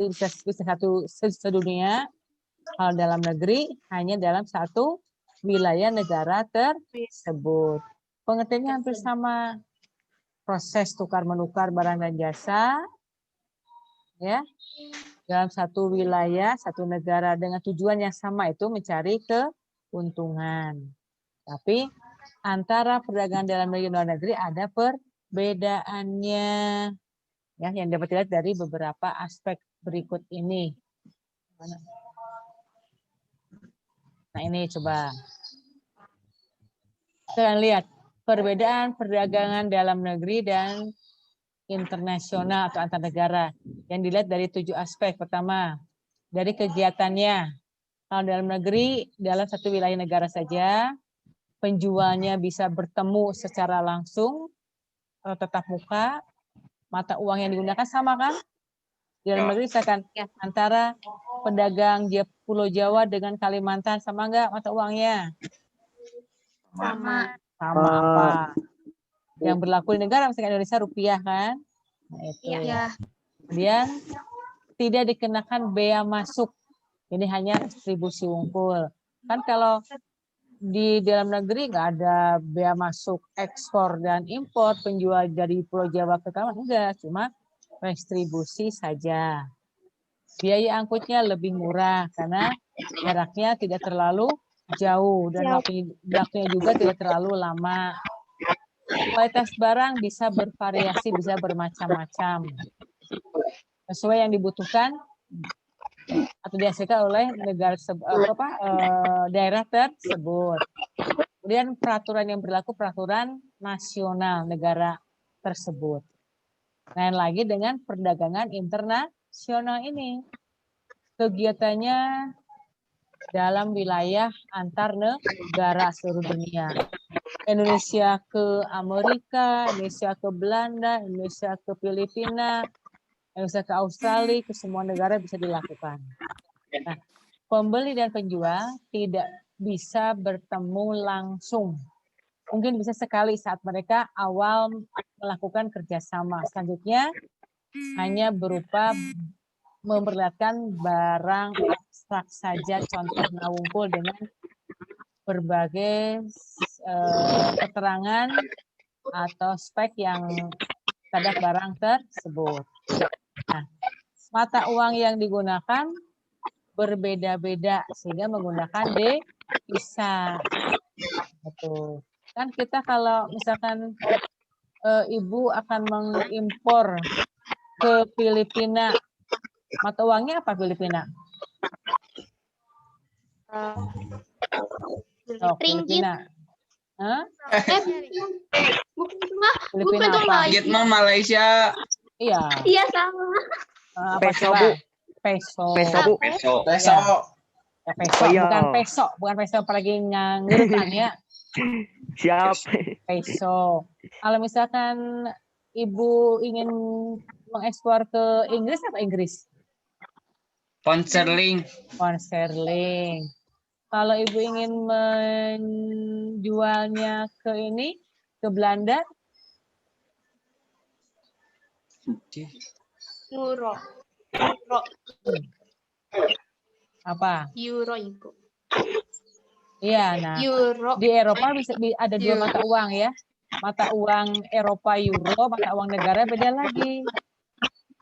[SPEAKER 1] bisa satu sedunia. Kalau dalam negeri hanya dalam satu wilayah negara tersebut. Pengertiannya hampir sama. Proses tukar menukar barang dan jasa, ya, dalam satu wilayah, satu negara dengan tujuan yang sama itu mencari keuntungan. Tapi antara perdagangan dalam negeri dan luar negeri ada perbedaannya, ya, yang dapat dilihat dari beberapa aspek berikut ini. Nah ini coba kalian lihat perbedaan perdagangan dalam negeri dan internasional atau antar negara yang dilihat dari 7 aspek. Pertama, dari kegiatannya. Kalau dalam negeri, dalam satu wilayah negara saja, penjualnya bisa bertemu secara langsung, tatap muka, mata uang yang digunakan sama kan? Di dalam negeri misalkan antara pedagang Pulau Jawa dengan Kalimantan sama enggak mata uangnya?
[SPEAKER 5] Sama.
[SPEAKER 1] Sama apa? Yang berlaku di negara misalkan Indonesia rupiah kan? Nah, itu.
[SPEAKER 5] Iya.
[SPEAKER 1] Kemudian tidak dikenakan bea masuk. Ini hanya distribusi unggul. Kan kalau di dalam negeri nggak ada bea masuk ekspor dan impor penjual dari Pulau Jawa ke Kalimantan, enggak, cuma distribusi saja. Biaya angkutnya lebih murah karena jaraknya tidak terlalu jauh dan waktunya juga tidak terlalu lama. Kualitas barang bisa bervariasi, bisa bermacam-macam. Sesuai yang dibutuhkan atau dihasilkan oleh negara daerah tersebut. Kemudian peraturan yang berlaku peraturan nasional negara tersebut. Lain lagi dengan perdagangan internasional ini. Kegiatannya dalam wilayah antar negara seluruh dunia. Indonesia ke Amerika, Indonesia ke Belanda, Indonesia ke Filipina, Indonesia ke Australia, ke semua negara bisa dilakukan. Nah, pembeli dan penjual tidak bisa bertemu langsung. Mungkin bisa sekali saat mereka awal melakukan kerjasama. Selanjutnya hanya berupa memperlihatkan barang abstrak saja, contoh nawungkul dengan berbagai keterangan atau spek yang terhadap barang tersebut. Nah, mata uang yang digunakan berbeda-beda sehingga menggunakan devisa. Betul. Kan kita kalau misalkan ibu akan mengimpor ke Filipina, mata uangnya apa Filipina? Filipina. Hah? Filipina apa?
[SPEAKER 6] Vietnam, Malaysia.
[SPEAKER 1] Iya.
[SPEAKER 3] Iya sama.
[SPEAKER 1] Apa
[SPEAKER 7] Peso,
[SPEAKER 1] coba?
[SPEAKER 7] Bu.
[SPEAKER 1] Peso.
[SPEAKER 7] Peso, Bu.
[SPEAKER 6] Peso.
[SPEAKER 1] Ya, peso,
[SPEAKER 7] Oh, iya.
[SPEAKER 1] bukan peso apalagi nganggerutan ya.
[SPEAKER 7] Siap.
[SPEAKER 1] Peso. Kalau misalkan ibu ingin mengekspor ke Inggris apa Inggris?
[SPEAKER 6] Pound sterling.
[SPEAKER 1] Pound sterling. Kalau ibu ingin menjualnya ke Belanda?
[SPEAKER 5] Euro.
[SPEAKER 1] Apa?
[SPEAKER 5] Euro, Ibu.
[SPEAKER 1] Iya, nah
[SPEAKER 5] Euro.
[SPEAKER 1] di Eropa ada dua mata uang ya. Mata uang Eropa euro, mata uang negara beda lagi.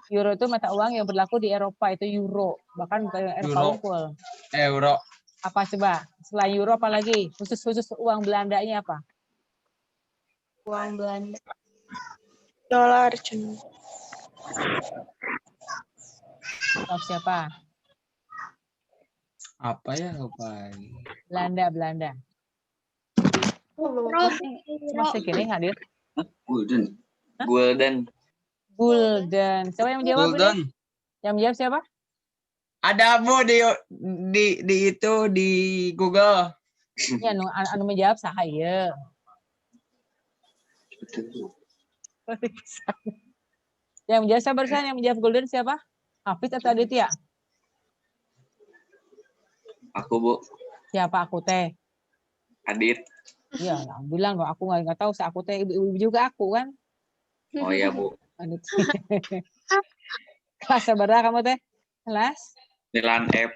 [SPEAKER 1] Euro itu mata uang yang berlaku di Eropa, itu euro. Bahkan bukan Eropa
[SPEAKER 6] Euro.
[SPEAKER 1] unggul.
[SPEAKER 6] Euro.
[SPEAKER 1] Apa coba? Selain euro apa lagi? Khusus uang Belandanya apa?
[SPEAKER 5] Uang Belanda.
[SPEAKER 8] Dolar.
[SPEAKER 1] Tahu siapa?
[SPEAKER 6] Apa ya lupa?
[SPEAKER 1] Belanda. Cuma segini hadir.
[SPEAKER 6] Gulden.
[SPEAKER 1] Hah?
[SPEAKER 6] Gulden.
[SPEAKER 1] Gulden. Siapa yang menjawab ini?
[SPEAKER 6] Gulden.
[SPEAKER 1] Yang menjawab siapa?
[SPEAKER 6] Ada Bu di itu di Google.
[SPEAKER 1] Ya, anu menjawab saya. Yang menjawab siapa barusan? Yang menjawab Gulden siapa? Hafiz atau Aditya?
[SPEAKER 6] Aku Bu.
[SPEAKER 1] Siapa aku teh?
[SPEAKER 6] Adit.
[SPEAKER 1] Ya, bilang kok aku nggak tahu aku teh ibu juga aku kan.
[SPEAKER 6] Oh iya Bu.
[SPEAKER 1] Kelas berapa kamu teh? Kelas?
[SPEAKER 6] Nilai F.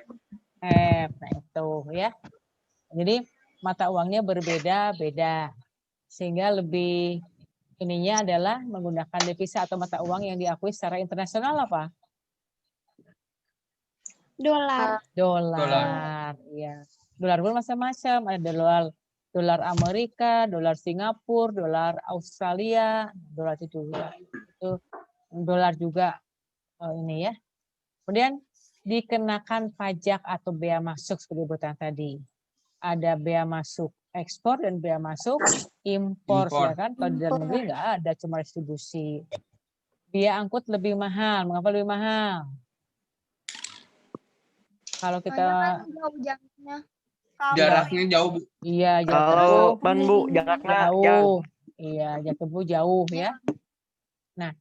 [SPEAKER 1] Nah itu ya. Jadi mata uangnya berbeda-beda. Sehingga lebih ininya adalah menggunakan devisa atau mata uang yang diakui secara internasional apa?
[SPEAKER 3] Dolar.
[SPEAKER 1] Dolar. Ya. Dolar pun macam-macam. Ada dolar Amerika, dolar Singapura, dolar Australia, dolar itu dolar juga ini ya. Kemudian dikenakan pajak atau bea masuk seperti disebutkan tadi. Ada bea masuk ekspor dan bea masuk impor. Ya kan? Kalau di dalam negeri nggak ada, cuma distribusi. Biaya angkut lebih mahal. Mengapa lebih mahal? Kalau kita
[SPEAKER 6] Jaraknya jauh Bu.
[SPEAKER 1] iya
[SPEAKER 7] Kalau ban Bu, jaraknya jauh.
[SPEAKER 1] Iya, jatuh jauh ya. Nah,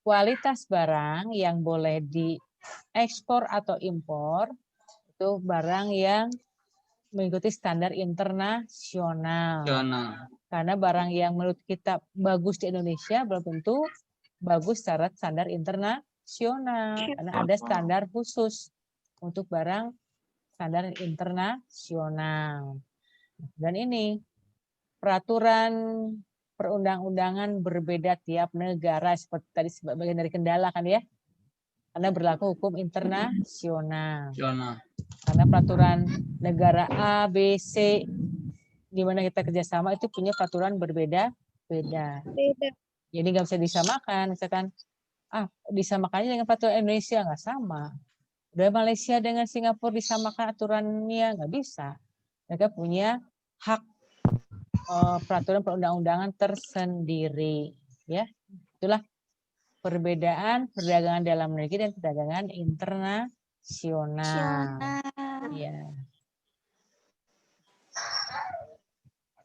[SPEAKER 1] kualitas barang yang boleh diekspor atau impor itu barang yang mengikuti standar internasional. Karena barang yang menurut kita bagus di Indonesia belum tentu bagus secara standar internasional. Karena ada standar khusus untuk barang standar internasional. Dan ini peraturan perundang-undangan berbeda tiap negara seperti tadi sebagian dari kendala kan ya. Karena berlaku hukum internasional. Karena peraturan negara A, B, C di mana kita kerjasama itu punya peraturan berbeda-beda. Jadi nggak bisa disamakan, misalkan disamakannya dengan peraturan Indonesia nggak sama. Udah Malaysia dengan Singapura disamakan aturannya nggak bisa. Mereka punya hak peraturan perundang-undangan tersendiri, ya. Itulah perbedaan perdagangan dalam negeri dan perdagangan internasional. Ya.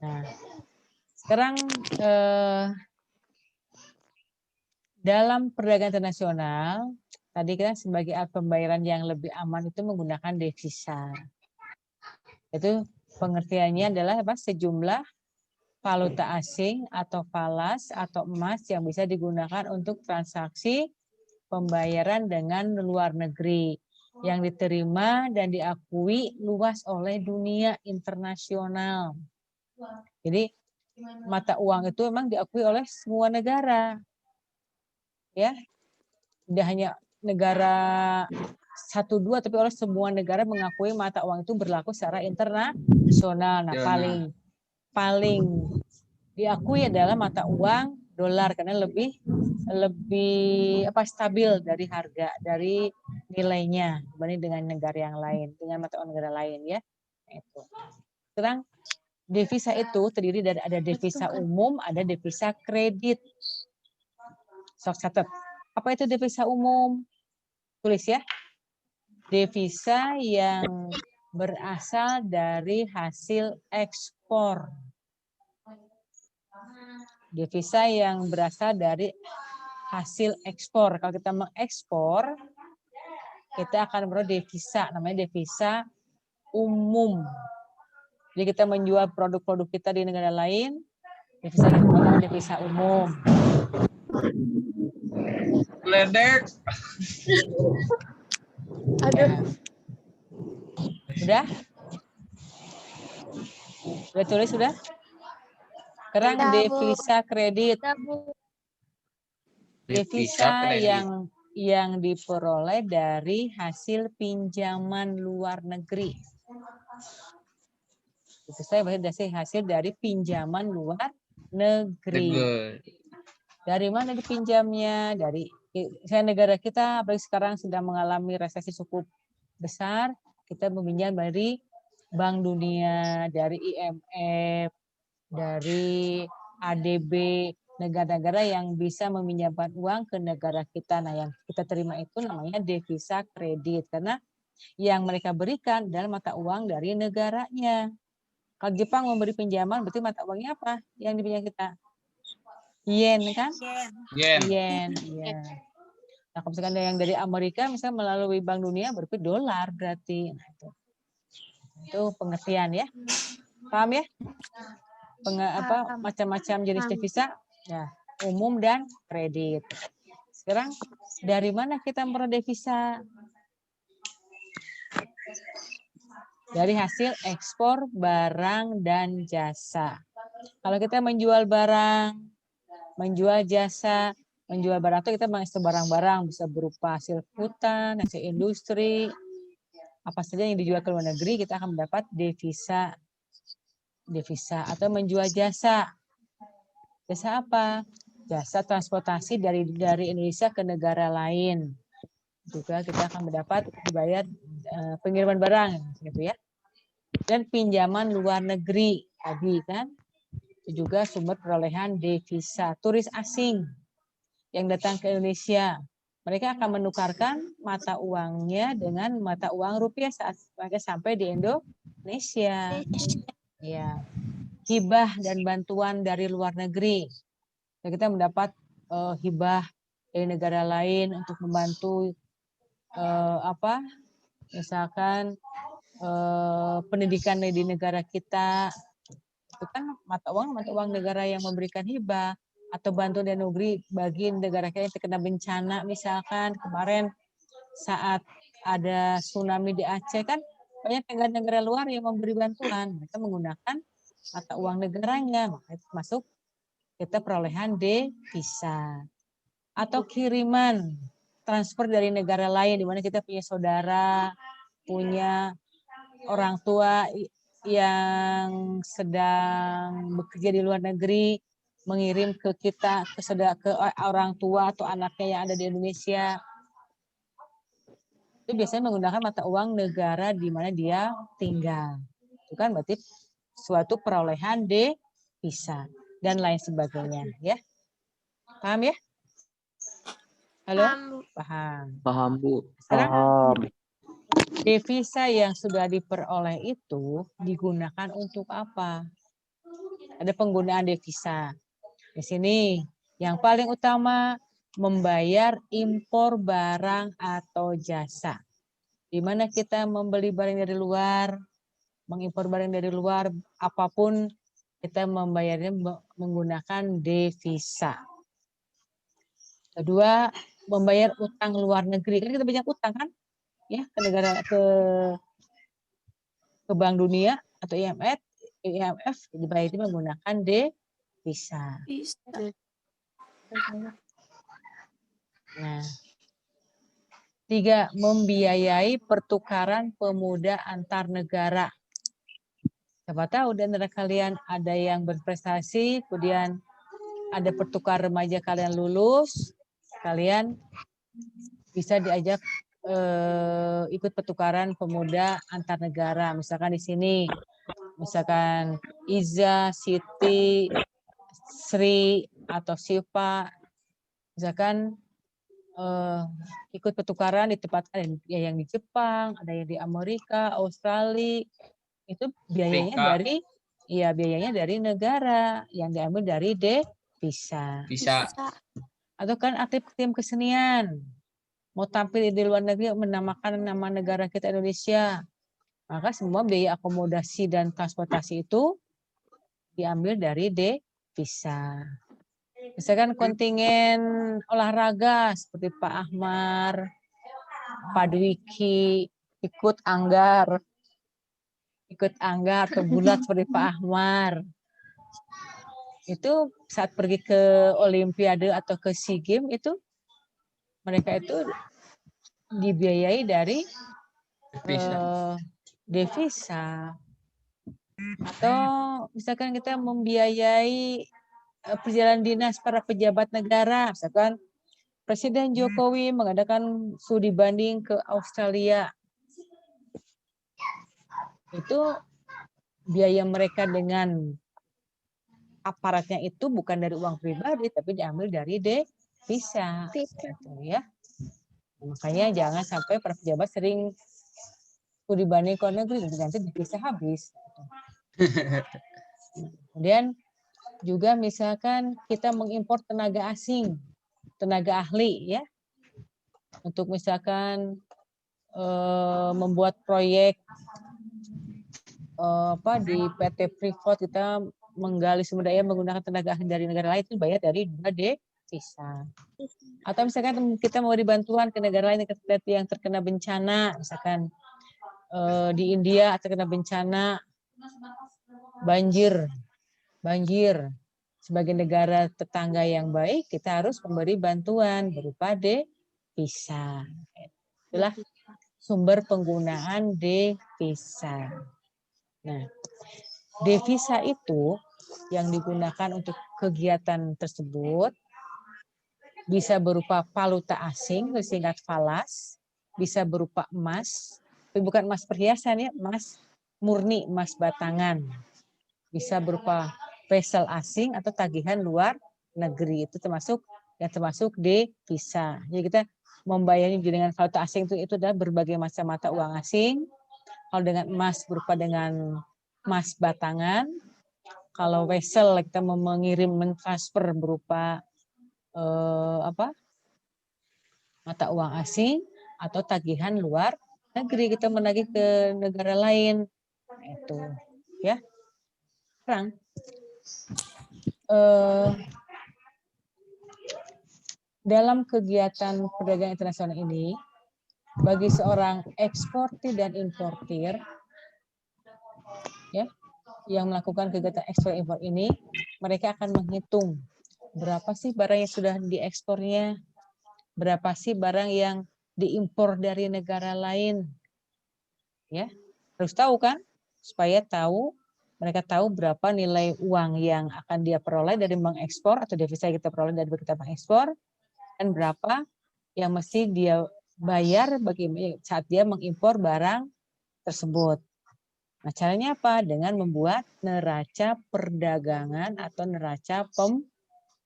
[SPEAKER 1] Nah, sekarang dalam perdagangan internasional, tadi kan sebagai alat pembayaran yang lebih aman itu menggunakan devisa. Itu pengertiannya adalah apa? Sejumlah valuta asing atau falas atau emas yang bisa digunakan untuk transaksi pembayaran dengan luar negeri yang diterima dan diakui luas oleh dunia internasional. Jadi mata uang itu memang diakui oleh semua negara. Ya. Tidak hanya negara 1-2 tapi oleh semua negara mengakui mata uang itu berlaku secara internasional. Nah, paling diakui adalah mata uang dolar karena lebih stabil dari harga, dari nilainya dibanding dengan negara yang lain, dengan mata uang negara lain ya. Itu. Sekarang devisa itu terdiri dari ada devisa umum, ada devisa kredit. Sok catat. Apa itu devisa umum? Tulis ya. Devisa yang berasal dari hasil ekspor. Devisa yang berasal dari hasil ekspor. Kalau kita mengekspor, kita akan memperoleh devisa, namanya devisa umum. Jadi kita menjual produk-produk kita di negara lain, devisa kita namanya devisa umum.
[SPEAKER 6] Ledek.
[SPEAKER 1] Ya. Sudah? Sudah tulis sudah? Sekarang
[SPEAKER 3] Sudah, Bu.
[SPEAKER 1] devisa kredit.
[SPEAKER 3] Udah, Bu.
[SPEAKER 1] Devisa
[SPEAKER 6] kredit.
[SPEAKER 1] yang diperoleh dari hasil pinjaman luar negeri. Devisa berarti hasil dari pinjaman luar negeri. Dari mana dipinjamnya? Dari negara kita, apalagi sekarang sedang mengalami resesi cukup besar, kita meminjam dari Bank Dunia, dari IMF, dari ADB, negara-negara yang bisa meminjamkan uang ke negara kita. Nah, yang kita terima itu namanya devisa kredit, karena yang mereka berikan adalah mata uang dari negaranya. Kalau Jepang memberi pinjaman, berarti mata uangnya apa yang dipinjam kita? Yen, kan? Yen, ya. Nah, kalau misalkan yang dari Amerika, misalnya melalui Bank Dunia, berarti dolar berarti. Nah, itu pengertian ya. Paham ya? Macam-macam jenis devisa, ya, umum dan kredit. Sekarang dari mana kita memperoleh devisa? Dari hasil ekspor barang dan jasa. Kalau kita menjual barang, menjual jasa, menjual barang itu kita mengekspor barang-barang, bisa berupa hasil hutan, hasil industri, apa saja yang dijual ke luar negeri, kita akan mendapat devisa. Atau menjual jasa. Jasa apa? Jasa transportasi dari Indonesia ke negara lain. Juga kita akan mendapat dibayar pengiriman barang, gitu ya. Dan pinjaman luar negeri tadi kan, itu juga sumber perolehan devisa. Turis asing yang datang ke Indonesia, mereka akan menukarkan mata uangnya dengan mata uang rupiah saat mereka sampai di Indonesia. Ya, hibah dan bantuan dari luar negeri. Kita mendapat hibah dari negara lain untuk membantu misalkan pendidikan di negara kita. Itu kan mata uang negara yang memberikan hibah, atau bantuan dari negeri bagi negara kita yang terkena bencana. Misalkan kemarin saat ada tsunami di Aceh kan, banyak negara-negara luar yang memberi bantuan, mereka menggunakan mata uang negaranya, maka itu masuk kita perolehan devisa. Atau kiriman, transfer dari negara lain, di mana kita punya saudara, punya orang tua yang sedang bekerja di luar negeri, mengirim ke kita, ke orang tua atau anaknya yang ada di Indonesia. Itu biasanya menggunakan mata uang negara di mana dia tinggal. Itu kan berarti suatu perolehan devisa dan lain sebagainya, ya. Paham ya? Halo? Paham.
[SPEAKER 7] Paham, Bu.
[SPEAKER 1] Sekarang
[SPEAKER 7] Paham.
[SPEAKER 1] devisa yang sudah diperoleh itu digunakan untuk apa? Ada penggunaan devisa. Di sini yang paling utama membayar impor barang atau jasa. Di mana kita membeli barang dari luar, mengimpor barang dari luar, apapun kita membayarnya menggunakan devisa. Kedua, membayar utang luar negeri. Kan kita banyak utang kan? Ya, ke negara ke Bank Dunia atau IMF dibayar itu menggunakan devisa. Nah, 3, membiayai pertukaran pemuda antar negara. Siapa tahu di antara kalian ada yang berprestasi, kemudian ada pertukar remaja kalian lulus, kalian bisa diajak ikut pertukaran pemuda antar negara. Misalkan di sini, misalkan Iza, Siti, Sri, atau Siva, misalkan ikut pertukaran di tempat ada yang di Jepang, ada yang di Amerika, Australia, itu biayanya dari negara yang diambil dari devisa.
[SPEAKER 6] Bisa.
[SPEAKER 1] Atau kan aktif tim kesenian, mau tampil di luar negeri menamakan nama negara kita Indonesia, maka semua biaya akomodasi dan transportasi itu diambil dari devisa. Misalkan kontingen olahraga seperti Pak Ahmar, Pak Dwiki, ikut Anggar, ikut angga atau bulat seperti Pak Ahmar. Itu saat pergi ke Olimpiade atau ke SEA Games itu mereka itu dibiayai dari devisa. Atau misalkan kita membiayai perjalanan dinas para pejabat negara, misalkan Presiden Jokowi mengadakan studi banding ke Australia. Itu biaya mereka dengan aparatnya itu bukan dari uang pribadi, tapi diambil dari devisa. Gitu, ya. Makanya jangan sampai para pejabat sering studi banding ke luar negeri, nanti devisa habis. Kemudian juga misalkan kita mengimpor tenaga asing, tenaga ahli, ya, untuk misalkan membuat proyek di PT Freeport kita menggali sumber daya menggunakan tenaga ahli dari negara lain itu bayar dari devisa. Atau misalkan kita mau bantuan ke negara lain yang terkena bencana, misalkan di India terkena bencana banjir. Sebagai negara tetangga yang baik, kita harus memberi bantuan berupa devisa. Itulah sumber penggunaan devisa. Nah, devisa itu yang digunakan untuk kegiatan tersebut bisa berupa valuta asing, disingkat falas, bisa berupa emas, tapi bukan emas perhiasan ya, emas murni, emas batangan. Bisa berupa vessel asing atau tagihan luar negeri, itu termasuk devisa. Jadi kita membayarnya dengan valuta asing itu adalah berbagai macam mata uang asing. Kalau dengan emas berupa dengan emas batangan. Kalau vessel kita mengirim mentransfer berupa mata uang asing atau tagihan luar negeri, kita menagih ke negara lain. Itu ya. Sekarang dalam kegiatan perdagangan internasional ini, bagi seorang eksportir dan importir ya yang melakukan kegiatan ekspor impor ini, mereka akan menghitung berapa sih barang yang sudah diekspornya, berapa sih barang yang diimpor dari negara lain. Ya, harus tahu kan, supaya mereka tahu berapa nilai uang yang akan dia peroleh dari mengekspor atau devisa yang kita peroleh dari kita mengekspor, dan berapa yang mesti dia bayar saat dia mengimpor barang tersebut. Nah, caranya apa? Dengan membuat neraca perdagangan atau neraca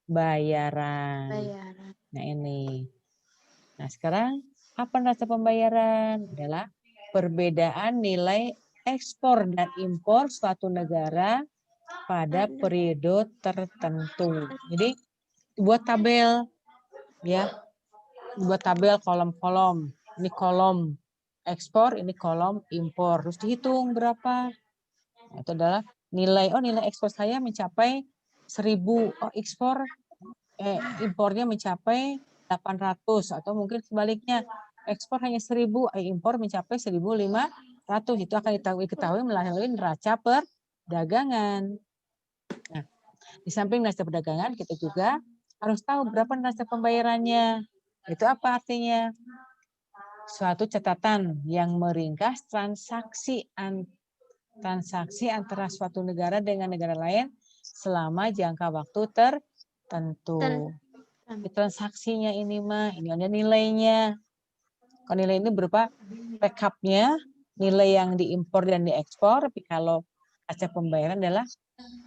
[SPEAKER 1] pembayaran. Nah, ini. Nah, sekarang apa neraca pembayaran? Adalah perbedaan nilai ekspor dan impor suatu negara pada periode tertentu. Jadi, buat tabel ya. Buat tabel kolom-kolom. Ini kolom ekspor, ini kolom impor. Terus dihitung berapa. Nah, itu adalah nilai ekspor saya mencapai 1.000. Impornya mencapai 800 atau mungkin sebaliknya ekspor hanya 1.000, impor mencapai 1.500. Itu akan diketahui melalui neraca perdagangan. Nah, di samping neraca perdagangan kita juga harus tahu berapa neraca pembayarannya. Itu apa artinya? Suatu catatan yang meringkas transaksi antara suatu negara dengan negara lain selama jangka waktu tertentu. Transaksinya ini ada nilainya. Kalau nilai ini berupa rekapnya, nilai yang diimpor dan diekspor. Tapi kalau neraca pembayaran adalah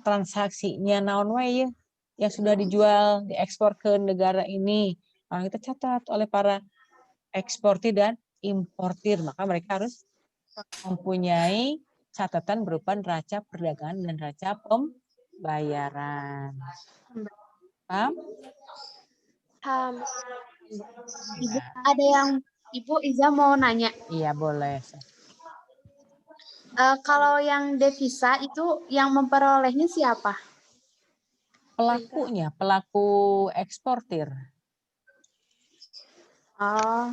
[SPEAKER 1] transaksinya naon wae yang sudah dijual, diekspor ke negara ini. Nah, kita catat oleh para eksportir dan importir. Maka mereka harus mempunyai catatan berupa neraca perdagangan dan neraca pembayaran. Paham?
[SPEAKER 3] Paham.
[SPEAKER 5] Ibu, ada yang Ibu Iza mau nanya.
[SPEAKER 1] Iya, boleh.
[SPEAKER 5] Kalau yang devisa itu yang memperolehnya siapa?
[SPEAKER 1] Pelakunya, pelaku eksportir.
[SPEAKER 5] Oh.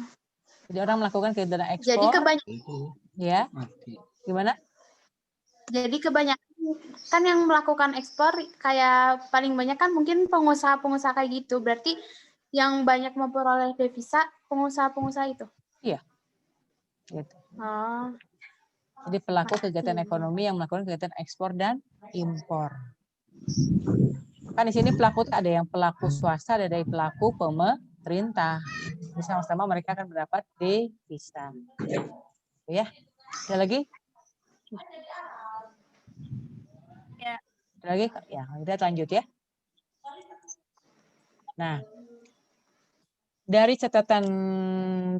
[SPEAKER 1] Jadi orang melakukan kegiatan ekspor.
[SPEAKER 5] Jadi kebanyakan
[SPEAKER 1] Ya. Gimana?
[SPEAKER 5] Jadi kebanyakan kan yang melakukan ekspor kayak paling banyak kan mungkin pengusaha-pengusaha kayak gitu. Berarti yang banyak memperoleh devisa pengusaha-pengusaha itu.
[SPEAKER 1] Iya. Gitu.
[SPEAKER 5] Oh.
[SPEAKER 1] Jadi pelaku kegiatan ekonomi yang melakukan kegiatan ekspor dan impor. Kan di sini pelaku ada yang pelaku swasta, ada dari pelaku pemerintah. Jadi sama-sama mereka akan mendapat devisa. Ya, ada lagi?
[SPEAKER 4] Ya.
[SPEAKER 1] Ada lagi? Ya, kita lanjut ya. Nah, dari catatan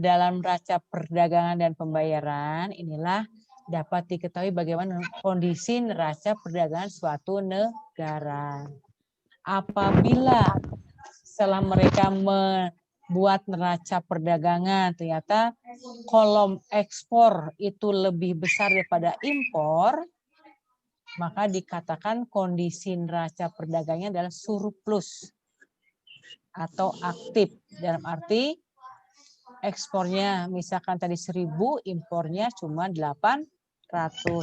[SPEAKER 1] dalam neraca perdagangan dan pembayaran, inilah dapat diketahui bagaimana kondisi neraca perdagangan suatu negara. Apabila setelah mereka membuat neraca perdagangan, ternyata kolom ekspor itu lebih besar daripada impor, maka dikatakan kondisi neraca perdagangnya adalah surplus atau aktif. Dalam arti ekspornya misalkan tadi 1.000, impornya cuma 800.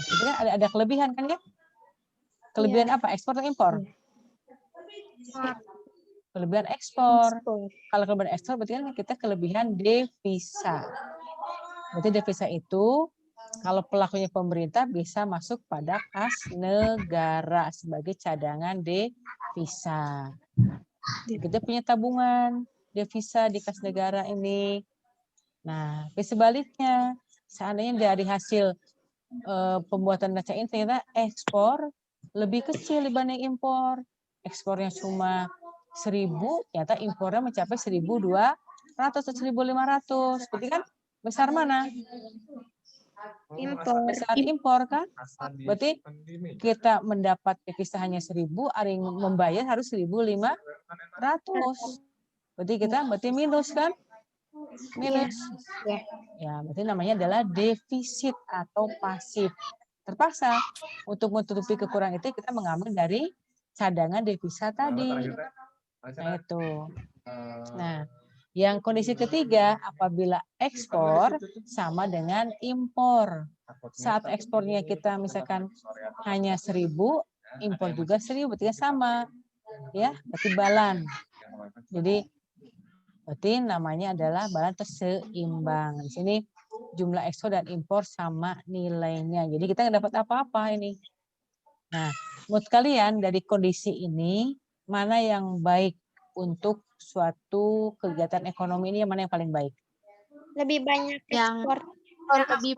[SPEAKER 1] Itu kan ada kelebihan kan ya? Kelebihan apa? Ekspor atau impor? Kelebihan ekspor. Kalau kelebihan ekspor berarti kan kita kelebihan devisa. Berarti devisa itu kalau pelakunya pemerintah bisa masuk pada kas negara sebagai cadangan devisa. Kita punya tabungan devisa di kas negara ini. Nah, sebaliknya, seandainya dari hasil pembuatan neraca ini ternyata ekspor lebih kecil dibanding impor. Ekspornya cuma 1.000, ternyata impornya mencapai 1.200 atau 1.500. Berarti kan besar mana?
[SPEAKER 8] Impor.
[SPEAKER 1] Besar impor kan? Berarti kita mendapat devisa hanya 1.000, ada yang membayar harus 1.500. Berarti minus kan? Minus. Ya, berarti namanya adalah defisit atau pasif. Terpaksa untuk menutupi kekurangan itu kita mengambil dari cadangan devisa tadi. Nah, itu. Nah, yang kondisi ketiga, apabila ekspor sama dengan impor. Saat ekspornya kita misalkan hanya 1.000, impor juga 1.000, berarti sama. Ya, berarti balan. Jadi berarti namanya adalah balan seimbang. Di sini jumlah ekspor dan impor sama nilainya. Jadi kita nggak dapat apa-apa ini. Nah, menurut kalian dari kondisi ini, mana yang baik untuk suatu kegiatan ekonomi ini, yang mana yang paling baik?
[SPEAKER 3] Lebih banyak
[SPEAKER 5] Yang
[SPEAKER 3] ekspor.
[SPEAKER 5] lebih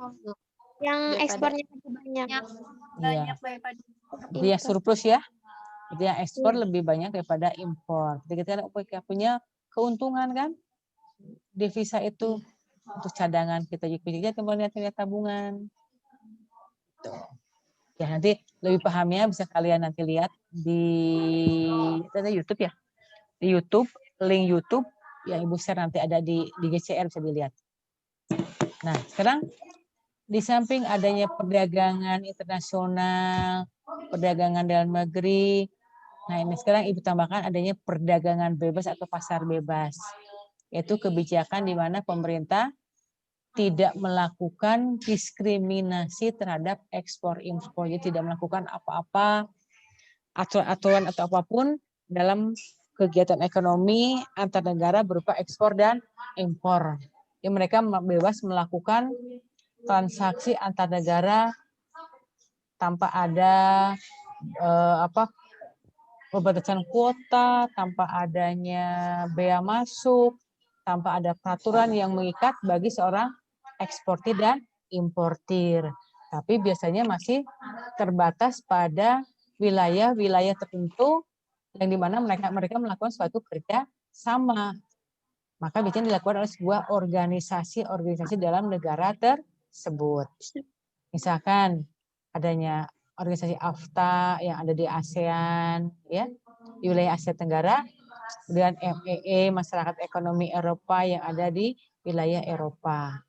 [SPEAKER 3] Yang
[SPEAKER 5] daripada-
[SPEAKER 3] ekspornya lebih banyak.
[SPEAKER 4] Banyak daripada
[SPEAKER 1] Jadi ya surplus ya. Jadi yang ekspor
[SPEAKER 3] Iya.
[SPEAKER 1] lebih banyak daripada impor. Jadi kita punya keuntungan kan? Devisa itu untuk cadangan kita juga kemudian lihat tabungan. Tuh. Ya nanti lebih pahamnya bisa kalian nanti lihat di YouTube ya. Di YouTube, link YouTube yang Ibu share nanti ada di GCR bisa dilihat. Nah, sekarang di samping adanya perdagangan internasional, perdagangan dalam negeri, nah ini sekarang Ibu tambahkan adanya perdagangan bebas atau pasar bebas. Yaitu kebijakan di mana pemerintah tidak melakukan diskriminasi terhadap ekspor impor, jadi tidak melakukan apa-apa aturan atau apapun dalam kegiatan ekonomi antar negara berupa ekspor dan impor. Jadi mereka bebas melakukan transaksi antar negara tanpa ada pembatasan kuota, tanpa adanya bea masuk, tanpa ada peraturan yang mengikat bagi seorang eksportir dan importir. Tapi biasanya masih terbatas pada wilayah-wilayah tertentu yang dimana mereka melakukan suatu kerja sama. Maka biasanya dilakukan oleh sebuah organisasi dalam negara tersebut. Misalkan adanya organisasi AFTA yang ada di ASEAN, ya, di wilayah Asia Tenggara, kemudian MEE, Masyarakat Ekonomi Eropa yang ada di wilayah Eropa.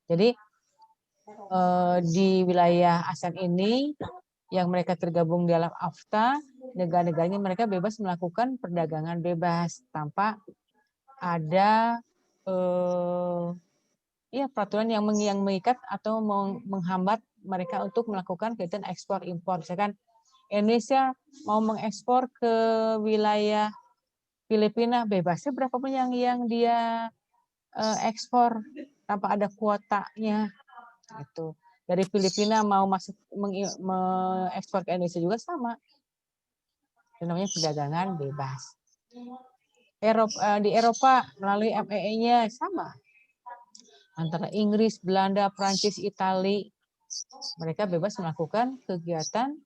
[SPEAKER 1] Jadi di wilayah ASEAN ini yang mereka tergabung dalam AFTA, negara-negaranya mereka bebas melakukan perdagangan bebas tanpa ada peraturan yang mengikat atau menghambat mereka untuk melakukan kegiatan ekspor impor. Misalkan Indonesia mau mengekspor ke wilayah Filipina, bebasnya berapapun yang dia ekspor tanpa ada kuotanya. Itu dari Filipina mau masuk mengekspor ke Indonesia juga sama. Itu namanya perdagangan bebas. Di Eropa melalui MEE-nya sama. Antara Inggris, Belanda, Prancis, Itali, mereka bebas melakukan kegiatan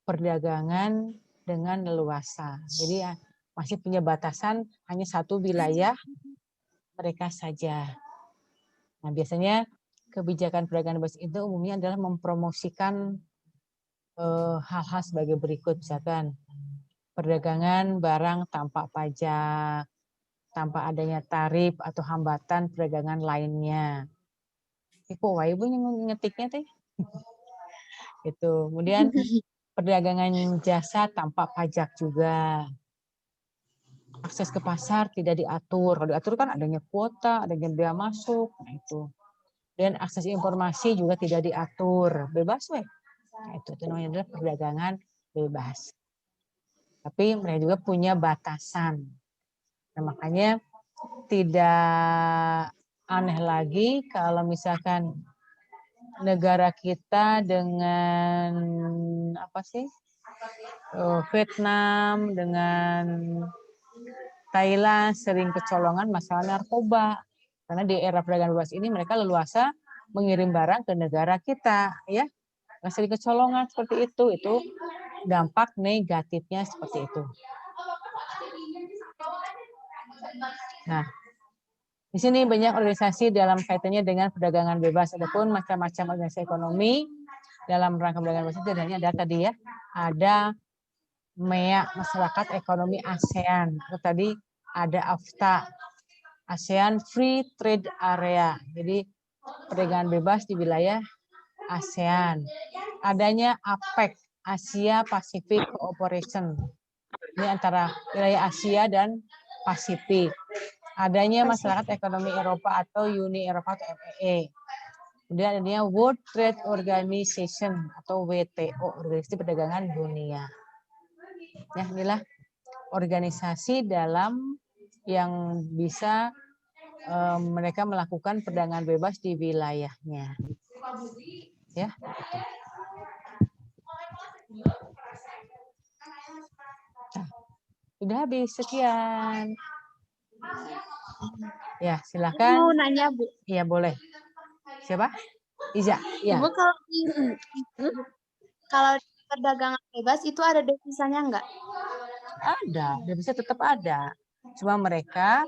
[SPEAKER 1] perdagangan dengan leluasa. Jadi masih punya batasan hanya satu wilayah mereka saja. Nah, biasanya kebijakan perdagangan bebas itu umumnya adalah mempromosikan hal-hal sebagai berikut, misalkan perdagangan barang tanpa pajak, tanpa adanya tarif atau hambatan perdagangan lainnya. Ibu, ibu ngetiknya teh. Itu. Kemudian perdagangan jasa tanpa pajak juga. Akses ke pasar tidak diatur. Kalau diatur kan adanya kuota, adanya biaya masuk, nah itu. Dan akses informasi juga tidak diatur, bebas weh. Nah, itu namanya adalah perdagangan bebas. Tapi mereka juga punya batasan. Nah, makanya tidak aneh lagi kalau misalkan negara kita dengan Vietnam, dengan Thailand sering kecolongan masalah narkoba. Karena di era perdagangan bebas ini mereka leluasa mengirim barang ke negara kita, ya. Nggak sering kecolongan seperti itu dampak negatifnya seperti itu. Nah, di sini banyak organisasi dalam kaitannya dengan perdagangan bebas. Adapun macam-macam organisasi ekonomi dalam rangka perdagangan bebas itu ada tadi ya, ada MEA, Masyarakat Ekonomi ASEAN. Itu tadi ada AFTA, ASEAN Free Trade Area. Jadi perdagangan bebas di wilayah ASEAN. Adanya APEC, Asia Pacific Cooperation. Ini antara wilayah Asia dan Pasifik. Adanya Masyarakat Ekonomi Eropa atau Uni Eropa atau MEE. Kemudian adanya World Trade Organization atau WTO, Organisasi Perdagangan Dunia. Ya, inilah organisasi dalam yang bisa mereka melakukan perdagangan bebas di wilayahnya. Ya. Sudah habis, sekian. Ya, silakan.
[SPEAKER 5] Mau nanya, Bu.
[SPEAKER 1] Iya, boleh. Siapa? Iza. Ya.
[SPEAKER 5] Ibu, kalau perdagangan bebas itu ada devisanya enggak?
[SPEAKER 1] Ada, devisa tetap ada. Cuma mereka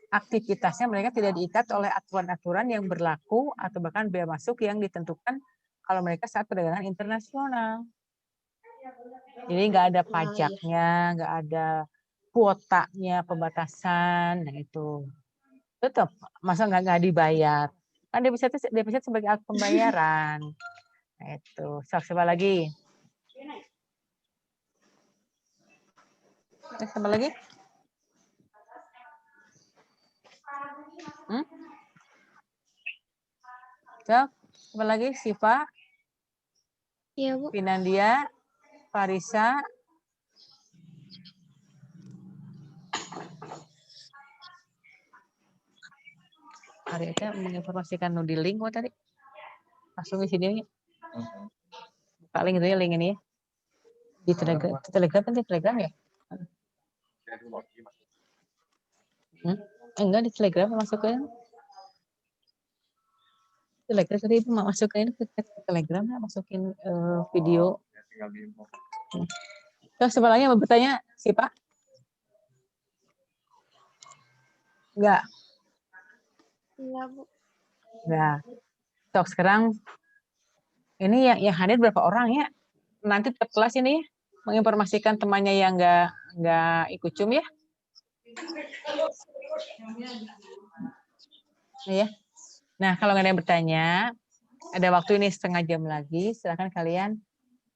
[SPEAKER 1] aktivitasnya mereka tidak diikat oleh aturan-aturan yang berlaku atau bahkan bea masuk yang ditentukan kalau mereka saat perdagangan internasional. Jadi nggak ada pajaknya, nggak ada kuotanya, pembatasan, nah itu tetap masa nggak dibayar. Kan devisa sebagai alat pembayaran. Nah, itu. Siapa lagi? Siapa lagi? Siapa lagi? Siva?
[SPEAKER 3] Iya, Bu.
[SPEAKER 1] Finandia? Farisa? Hari itu menginformasikan di link tadi. Langsung di sini. Buka link itu ya, link ini ya. Di Telegram kan di Telegram ya? Enggak, di Telegram masukin. Telegram tadi Ibu masukin ke Telegram ya, masukin video. Terus sebenarnya mau bertanya sih Pak? Enggak.
[SPEAKER 3] Iya, Bu.
[SPEAKER 1] Nah, sekarang ini yang hadir berapa orang ya? Nanti tiap kelas ini menginformasikan temannya yang enggak ikut Zoom ya. Ya. Nah, kalau nggak ada yang bertanya, ada waktu ini setengah jam lagi. Silakan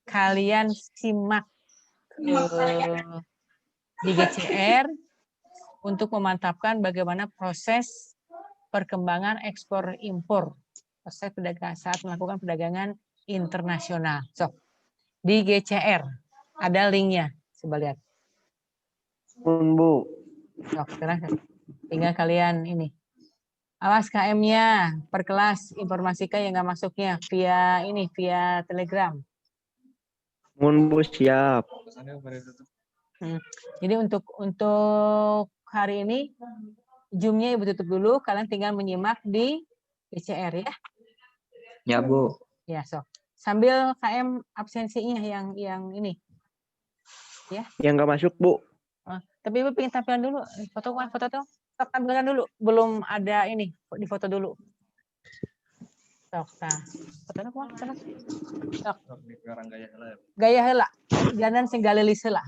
[SPEAKER 1] kalian simak di GCR untuk memantapkan bagaimana proses perkembangan ekspor impor. Proses perdagangan saat melakukan perdagangan internasional. So, di GCR ada linknya. Coba lihat.
[SPEAKER 7] Bu.
[SPEAKER 1] So, sekarang tinggal kalian ini. Awas KM-nya per kelas, informasikan yang nggak masuknya via ini, via Telegram.
[SPEAKER 7] Bu siap.
[SPEAKER 1] Jadi untuk hari ini Zoom-nya Ibu tutup dulu, kalian tinggal menyimak di GCR ya.
[SPEAKER 6] Ya, Bu.
[SPEAKER 1] Ya, so. Sambil KM absensinya yang ini. Ya.
[SPEAKER 7] Yang nggak masuk, Bu.
[SPEAKER 1] Tapi Ibu pengen tampilan dulu, foto tuh. Sok tampilkan dulu, belum ada ini, di foto dulu. Sok, nah. Fotonya kuat, sok. Gaya heula, jangan sing galelis heula.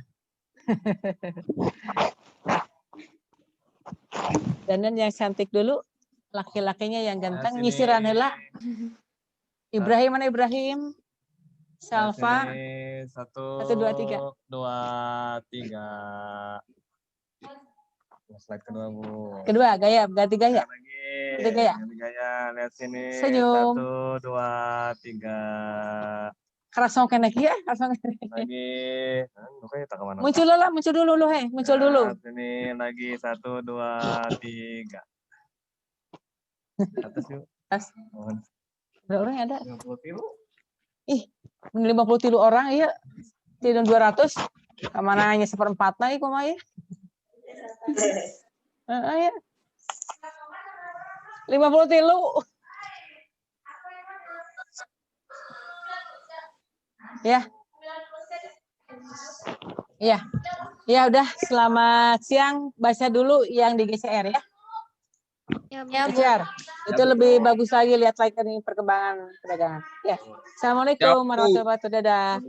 [SPEAKER 1] Dandan yang cantik dulu, laki-lakinya yang ganteng, nyisiran heula. Ibrahim mana Ibrahim? Salva.
[SPEAKER 2] 1,
[SPEAKER 1] 2, 3.
[SPEAKER 2] Slide kedua, Bu.
[SPEAKER 1] Kedua, gaya, ganti gaya. Ganti gaya.
[SPEAKER 2] Ganti gaya, lihat sini.
[SPEAKER 1] Senyum.
[SPEAKER 2] 1, 2, 3.
[SPEAKER 1] Kerasong kena ya, kerasong
[SPEAKER 2] Lagi.
[SPEAKER 1] Muncul dulu, hei. Muncul dulu.
[SPEAKER 2] Sini lagi 1, 2, 3. Atas yuk.
[SPEAKER 1] Atas. Berapa orang yang ada?
[SPEAKER 2] 50 kilo.
[SPEAKER 1] Ih, 50 kilo orang, iya. Tidak 200. Kemana hanya 1/4 lagi, kok ya? Ya. 50 kilo. Ya. Iya. Ya udah, selamat siang. Baca dulu yang di GCR ya.
[SPEAKER 3] Ya, Bu.
[SPEAKER 1] GCR. Itu lebih bagus lagi lihat lagi ini perkembangan perdagangan. Ya. Assalamualaikum warahmatullahi wabarakatuh. Dadah.